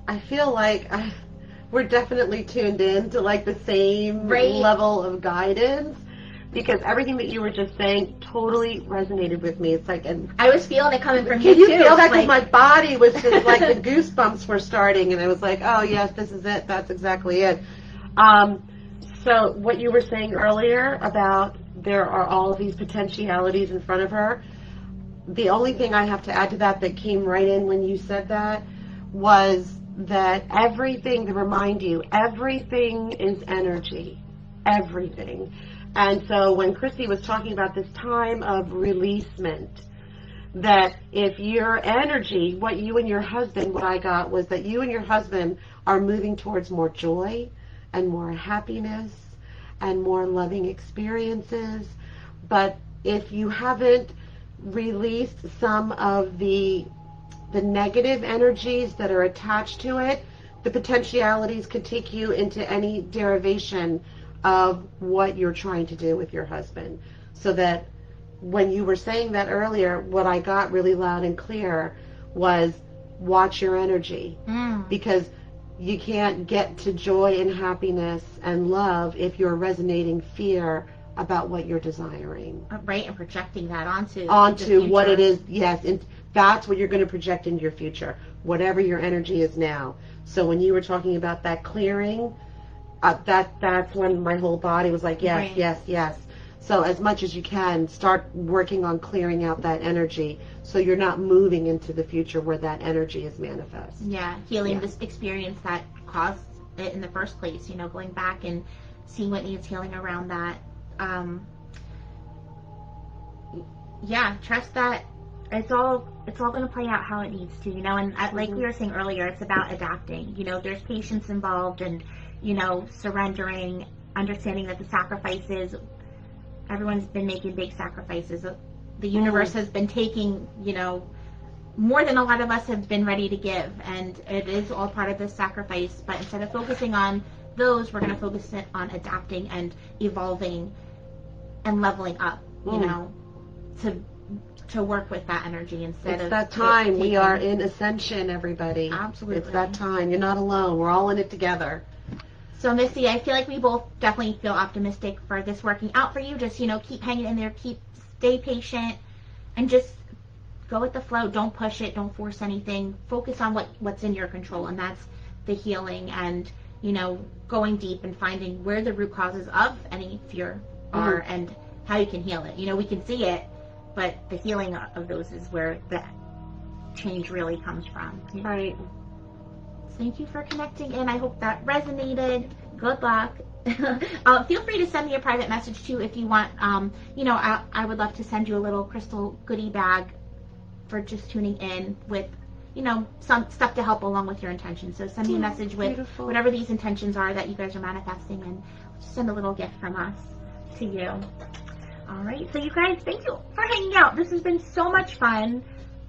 I feel like we're definitely tuned in to like the same level of guidance, because everything that you were just saying totally resonated with me. It's like, and I was feeling it coming from you you too. Feel that? Because my body was just like the goosebumps were starting, and I was like, oh yes, this is it. That's exactly it. So what you were saying earlier about there are all of these potentialities in front of her. The only thing I have to add to that came right in when you said that was that everything, to remind you, everything is energy. Everything. And so when Krissy was talking about this time of releasement, that if your energy, what you and your husband, what I got was that you and your husband are moving towards more joy and more happiness and more loving experiences. But if you haven't released some of the negative energies that are attached to it, the potentialities could take you into any derivation of what you're trying to do with your husband. So that when you were saying that earlier, what I got really loud and clear was watch your energy. Because you can't get to joy and happiness and love if you're resonating fear about what you're desiring. Right, and projecting that onto what it is. Yes, and that's what you're going to project into your future, whatever your energy is now. So when you were talking about that clearing, that's when my whole body was like, yes, right. Yes, yes. So as much as you can, start working on clearing out that energy so you're not moving into the future where that energy is manifest. Yeah, healing this experience that caused it in the first place, you know, going back and seeing what needs healing around that. Trust that it's all going to play out how it needs to, you know, and like we were saying earlier, it's about adapting. You know, there's patience involved, and, you know, surrendering, understanding that the sacrifices, everyone's been making big sacrifices. The universe has been taking, you know, more than a lot of us have been ready to give, and it is all part of this sacrifice. But instead of focusing on those, we're going to focus on adapting and evolving and leveling up, you know, to work with that energy instead of... It's that time. We are in ascension, everybody. Absolutely. It's that time. You're not alone. We're all in it together. So, Missy, I feel like we both definitely feel optimistic for this working out for you. Just, you know, keep hanging in there, stay patient, and just go with the flow. Don't push it. Don't force anything. Focus on what's in your control, and that's the healing and, you know, going deep and finding where the root causes of any fear are and how you can heal it. You know, we can see it, but the healing of those is where the change really comes from. Right. Thank you for connecting in. I hope that resonated. Good luck. Feel free to send me a private message too if you want. You know, I would love to send you a little crystal goodie bag for just tuning in with, you know, some stuff to help along with your intentions. So send me a message with whatever these intentions are that you guys are manifesting, and just send a little gift from us to you. All right. So you guys, thank you for hanging out. This has been so much fun.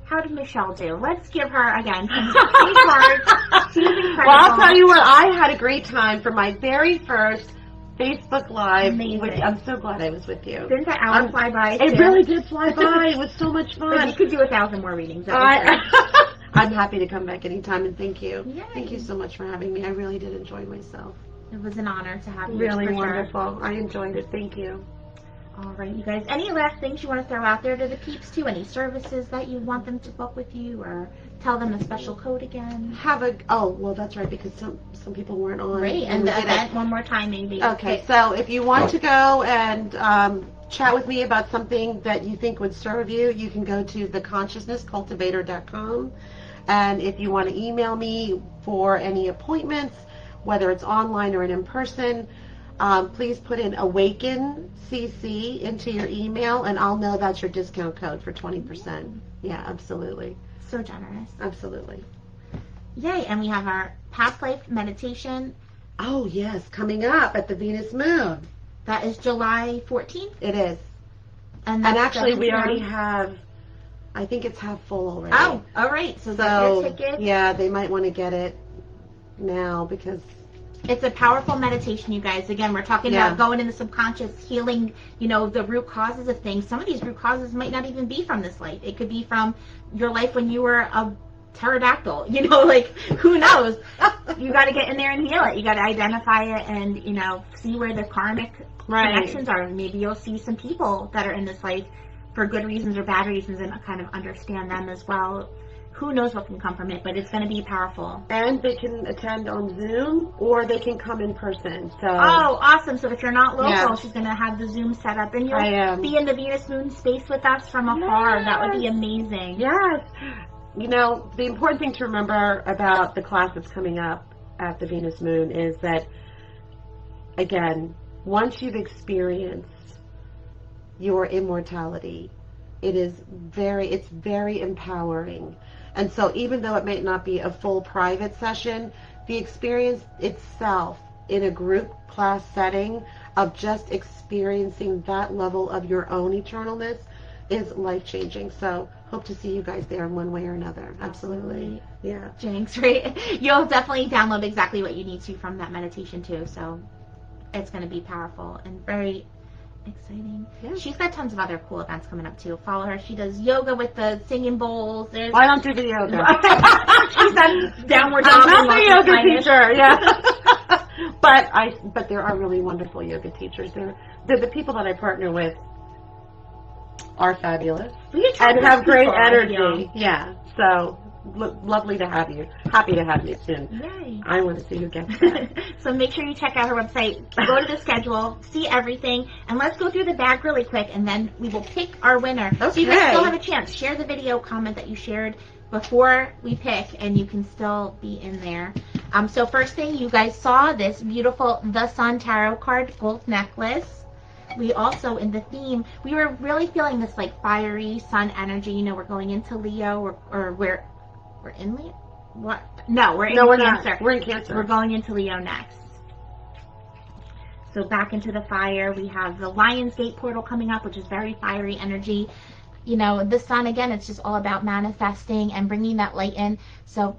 How did Michelle do? Let's give her, again, some big cards. She's incredible. Well, I'll tell you what, I had a great time for my very first Facebook Live. Amazing. Which I'm so glad I was with you. Didn't the hour fly by? It really did fly by. It was so much fun. But you could do 1,000 more readings. I'm happy to come back anytime, and thank you. Yay. Thank you so much for having me. I really did enjoy myself. It was an honor to have you. Really for wonderful. Sure. I enjoyed it. Thank you. All right, you guys. Any last things you want to throw out there to the peeps too? Any services that you want them to book with you, or tell them the special code again? Well, that's right, because some people weren't on. Right, and the event one more time maybe. Okay, so if you want to go and chat with me about something that you think would serve you, you can go to theconsciousnesscultivator.com. And if you want to email me for any appointments, whether it's online or in person, please put in Awaken CC into your email, and I'll know that's your discount code for 20%. Yeah, absolutely. So generous. Absolutely. Yay. And we have our past life meditation. Oh, yes, coming up at the Venus Moon. That is July 14th. It is. And actually, we already have, I think it's half full already. Oh, all right. So get your ticket. Yeah, they might want to get it now because it's a powerful meditation, you guys. Again, we're talking about going in the subconscious, healing, you know, the root causes of things. Some of these root causes might not even be from this life. It could be from your life when you were a pterodactyl, you know, like, who knows? You got to get in there and heal it. You got to identify it and, you know, see where the karmic connections are. Maybe you'll see some people that are in this life for good reasons or bad reasons and kind of understand them as well. Who knows what can come from it, but it's going to be powerful. And they can attend on Zoom or they can come in person. So. Oh, awesome. So if you're not local, she's going to have the Zoom set up and you'll be in the Venus Moon space with us from afar. That would be amazing. Yes. You know, the important thing to remember about the class that's coming up at the Venus Moon is that, again, once you've experienced your immortality, it's very empowering. And so even though it may not be a full private session, the experience itself in a group class setting of just experiencing that level of your own eternalness is life-changing. So hope to see you guys there in one way or another. Absolutely. Yeah. Jinx, right? You'll definitely download exactly what you need to from that meditation too. So it's going to be powerful and very exciting. Yeah. She's got tons of other cool events coming up too. Follow her. She does yoga with the singing bowls. Well, I don't do the yoga. She's done downward dog. I'm not the yoga teacher. Yeah. but there are really wonderful yoga teachers. They're the people that I partner with are fabulous and have great energy. Yeah. So lovely to have you. Happy to have you soon. Yay. I want to see who gets that. So make sure you check out her website, go to the schedule, see everything, and let's go through the bag really quick, and then we will pick our winner. Okay. So you guys still have a chance. Share the video, comment that you shared before we pick, and you can still be in there. So first thing, you guys saw this beautiful The Sun Tarot card gold necklace. We also, in the theme, we were really feeling this like fiery sun energy. You know, we're going into Leo, or we're in Leo? What? No, we're in Cancer. Not. We're in Cancer. We're going into Leo next. So back into the fire. We have the Lionsgate portal coming up, which is very fiery energy. You know, the sun, again, it's just all about manifesting and bringing that light in. So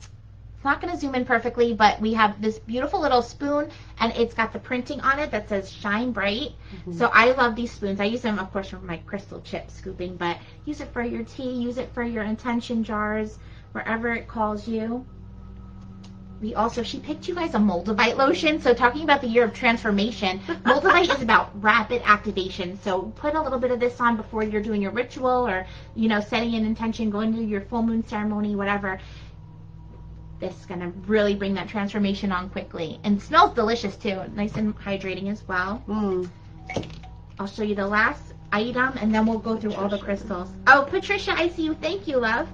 it's not going to zoom in perfectly, but we have this beautiful little spoon, and it's got the printing on it that says Shine Bright. Mm-hmm. So I love these spoons. I use them, of course, for my crystal chip scooping, but use it for your tea, use it for your intention jars, wherever it calls you. She picked you guys a Moldavite lotion. So talking about the year of transformation, Moldavite is about rapid activation. So put a little bit of this on before you're doing your ritual or, you know, setting an intention, going to your full moon ceremony, whatever. This is going to really bring that transformation on quickly. And it smells delicious too. Nice and hydrating as well. I'll show you the last item and then we'll go through all the crystals. Oh, Patricia, I see you. Thank you, love.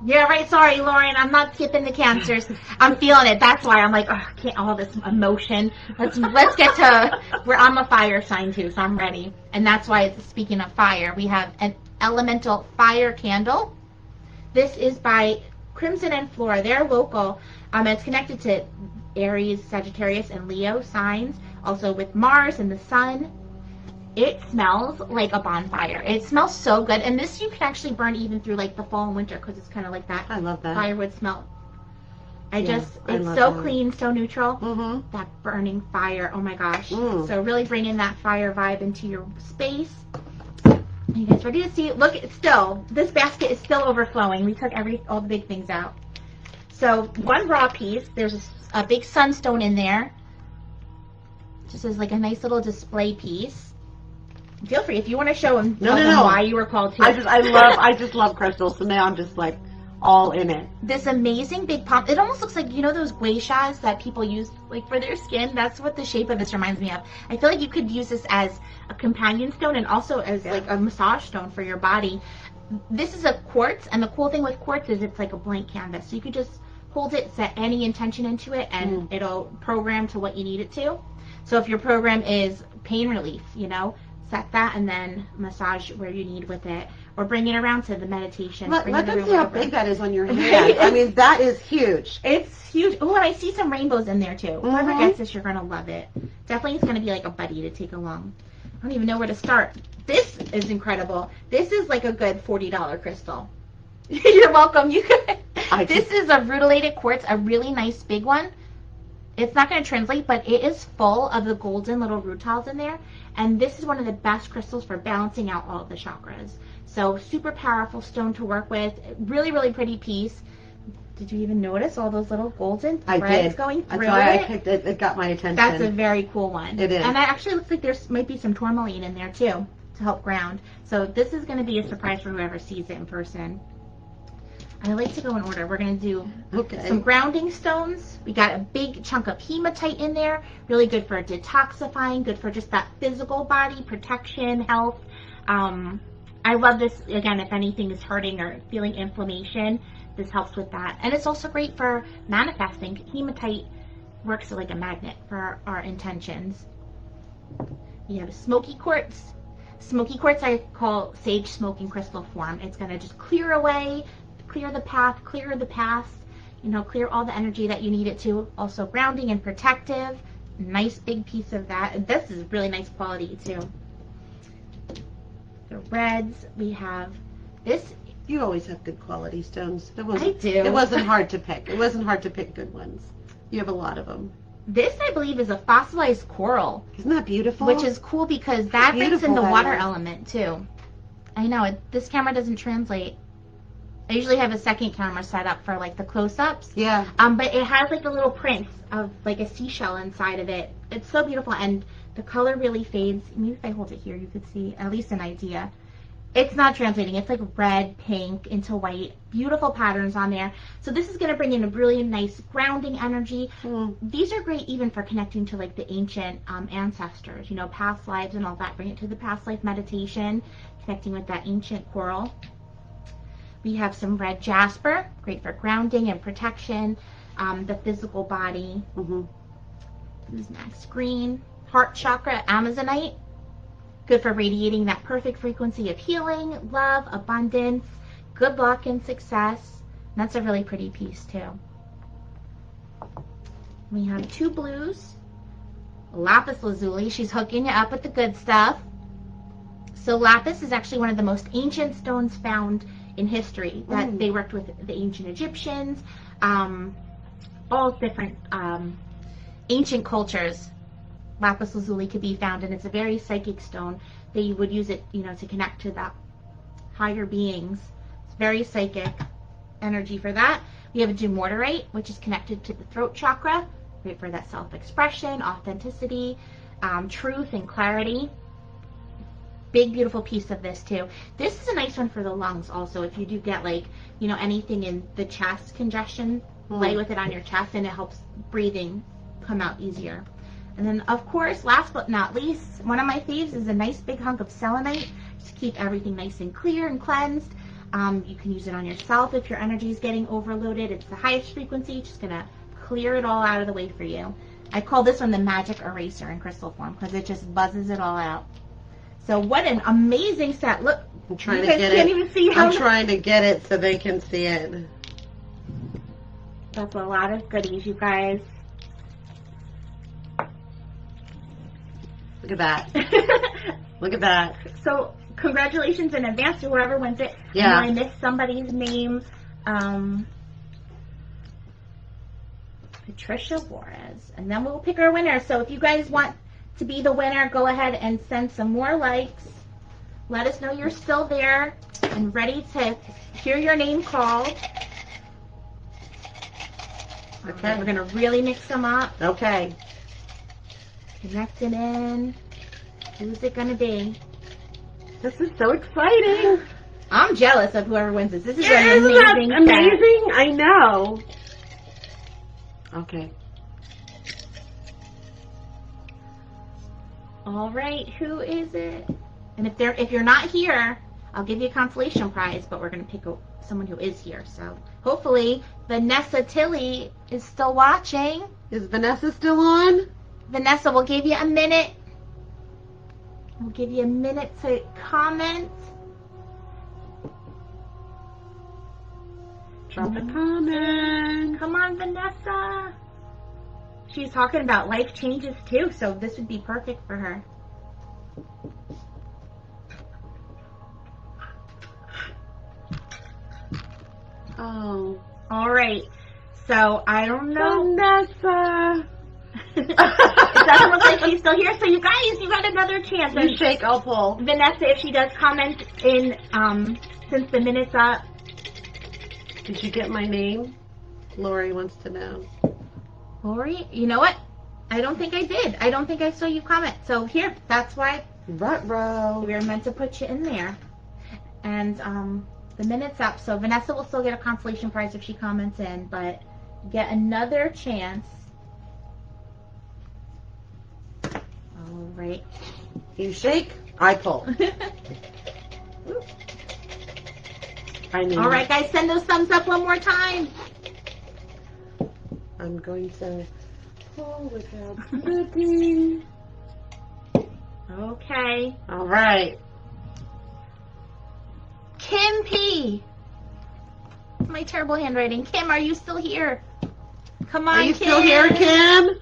Yeah, right. Sorry, Lauren. I'm not skipping the cancers. I'm feeling it. That's why I'm like, oh, can't all this emotion. Let's get to where I'm a fire sign too, so I'm ready. And that's why, speaking of fire, we have an elemental fire candle. This is by Crimson and Flora. They're local. It's connected to Aries, Sagittarius, and Leo signs. Also with Mars and the Sun. It smells like a bonfire. It smells so good. And this you can actually burn even through like the fall and winter because it's kind of like that. I love that. Firewood smell. It's so clean, so neutral. Mm-hmm. That burning fire. Oh my gosh. So really bringing that fire vibe into your space. You guys ready to see? Look, this basket is still overflowing. We took all the big things out. So one raw piece. There's a big sunstone in there. Just as like a nice little display piece. Feel free if you want to show them, why you were called to. I just love crystals. So now I'm just like all in it. This amazing big pump. It almost looks like, you know, those geishas that people use like for their skin. That's what the shape of this reminds me of. I feel like you could use this as a companion stone and also as like a massage stone for your body. This is a quartz, and the cool thing with quartz is it's like a blank canvas. So you could just hold it, set any intention into it, and it'll program to what you need it to. So if your program is pain relief, you know, set that and then massage where you need with it. or bring it around to the meditation. Let Bring it them around see how wherever. big that is on your hand. I mean, that is huge. It's huge. Oh, and I see some rainbows in there too. Whoever Mhm. gets this, you're gonna love it. Definitely, it's gonna be like a buddy to take along. I don't even know where to start. This is incredible. This is like a good $40 crystal. You're welcome. You could. This is a rutilated quartz, a really nice big one. It's not going to translate, but it is full of the golden little rutiles in there. And this is one of the best crystals for balancing out all of the chakras. So super powerful stone to work with. Really, really pretty piece. Did you even notice all those little golden threads going through That's why it? I picked it. It got my attention. That's a very cool one. It is. And it actually looks like there's might be some tourmaline in there too to help ground. So this is going to be a surprise for whoever sees it in person. I like to go in order. We're going to do some grounding stones. We got a big chunk of hematite in there. Really good for detoxifying, good for just that physical body, protection, health. I love this, again, if anything is hurting or feeling inflammation, this helps with that. And it's also great for manifesting. Hematite works like a magnet for our intentions. We have smoky quartz. Smoky quartz I call sage smoke in crystal form. It's going to just clear away, clear the path, clear the past, you know, clear all the energy that you need it to. Also grounding and protective. Nice big piece of that. And this is really nice quality too. The reds, we have this. You always have good quality stones. I do. It wasn't hard to pick. It wasn't hard to pick good ones. You have a lot of them. This, I believe, is a fossilized coral. Isn't that beautiful? Which is cool because that brings in the water element too. I know, this camera doesn't translate. I usually have a second camera set up for like the close-ups. Yeah. But it has like a little print of like a seashell inside of it. It's so beautiful, and the color really fades. Maybe if I hold it here, you could see at least an idea. It's not translating. It's like red, pink into white. Beautiful patterns on there. So this is going to bring in a really nice grounding energy. These are great even for connecting to like the ancient ancestors, you know, past lives and all that. Bring it to the past life meditation, connecting with that ancient coral. We have some red jasper, great for grounding and protection, the physical body. Who's next? Green, heart chakra, amazonite. Good for radiating that perfect frequency of healing, love, abundance, good luck, and success. And that's a really pretty piece too. We have two blues. Lapis lazuli. She's hooking you up with the good stuff. So lapis is actually one of the most ancient stones found in history. That they worked with the ancient Egyptians, all different ancient cultures. Lapis lazuli could be found, and it's a very psychic stone. They would use it, you know, to connect to that higher beings. It's very psychic energy for that. We have a dumortierite, which is connected to the throat chakra, great for that self-expression, authenticity, truth, and clarity. Big, beautiful piece of this too. This is a nice one for the lungs also. If you do get like, you know, anything in the chest congestion, lay with it on your chest, and it helps breathing come out easier. And then, of course, last but not least, one of my faves is a nice big hunk of selenite to keep everything nice and clear and cleansed. You can use it on yourself if your energy is getting overloaded. It's the highest frequency, just going to clear it all out of the way for you. I call this one the magic eraser in crystal form because it just buzzes it all out. So what an amazing set. Look, I'm trying you to guys get can't it. even see how I'm trying to get it so they can see it. That's a lot of goodies, you guys. Look at that. Look at that. So congratulations in advance to whoever wins it. Yeah. I missed somebody's name. Patricia Juarez. And then we'll pick our winner. So if you guys want to be the winner, go ahead and send some more likes. Let us know you're still there and ready to hear your name called. Okay. We're going to really mix them up. Okay. Connect it in. Who's it going to be? This is so exciting. I'm jealous of whoever wins this. This is an Isn't that amazing amazing? I know. Okay. All right, who is it? And if you're not here, I'll give you a consolation prize, but we're going to pick someone who is here. So hopefully Vanessa Tilley is still watching. Is Vanessa still on? Vanessa, we'll give you a minute. We'll give you a minute to comment. Drop a comment. Come on, Vanessa. She's talking about life changes too, so this would be perfect for her. Oh. All right. So I don't know. Vanessa. It doesn't look like she's still here. So you guys, you got another chance. You shake, I'll pull. Vanessa, if she does comment in, since the minute's up. Did you get my name? Lori wants to know. Lori, you know what? I don't think I did. I don't think I saw you comment. So here, that's why Ruh-roh. we were meant to put you in there. And the minute's up, so Vanessa will still get a consolation prize if she comments in, but get another chance. All right. You shake, I pull. I knew. All right, guys, send those thumbs up one more time. I'm going to pull without flipping. Okay. All right. Kim P. My terrible handwriting. Kim, are you still here? Come on, Are you Kim. still here, Kim?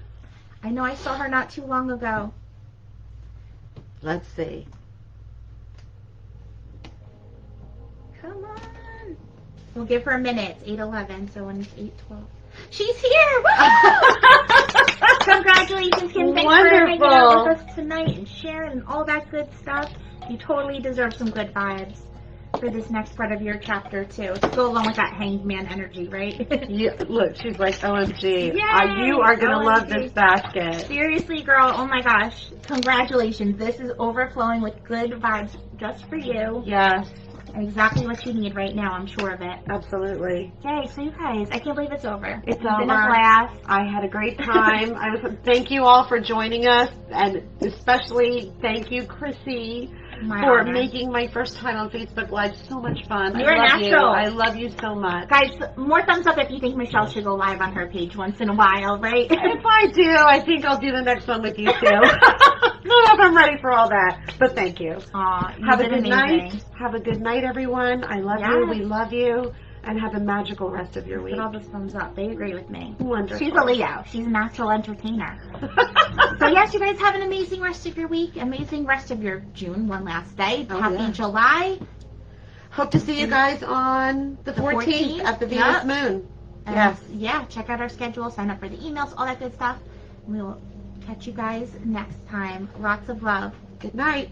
I know I saw her not too long ago. Let's see. Come on. We'll give her a minute. It's 8:11, so when it's 8:12. She's here! Woo! Congratulations, Kim. Thanks for hanging out with us tonight and sharing and all that good stuff. You totally deserve some good vibes for this next part of your chapter, too. To go along with that hanged man energy, right? Yeah, look, she's like, OMG. Yay! You are going to love OMG. this basket. Seriously, girl. Oh, my gosh. Congratulations. This is overflowing with good vibes just for you. Yes, Exactly what you need right now. I'm sure of it. absolutely. Yay. So, you guys, I can't believe it's over. It's been a over. blast. I had a great time. Thank you all for joining us, and especially thank you, Krissy, My for honor. making my first time on Facebook Live so much fun. You're I love natural. you. I love you so much. Guys, more thumbs up if you think Michelle should go live on her page once in a while, right? If I do, I think I'll do the next one with you too. I don't know if I'm ready for all that, but thank you. Aw, you Have a did good amazing. night. Have a good night, everyone. I love Yes. you. We love you. And have a magical rest of your week. Put all those thumbs up. They agree with me. Wonderful. She's a Leo. She's a natural entertainer. So yes, you guys have an amazing rest of your week. Amazing rest of your June. One last day. Oh, Happy yeah. July. Hope to see you guys on the 14th at the Venus Yep. Moon. And Yes. yeah, check out our schedule. Sign up for the emails. All that good stuff. We will catch you guys next time. Lots of love. Good night.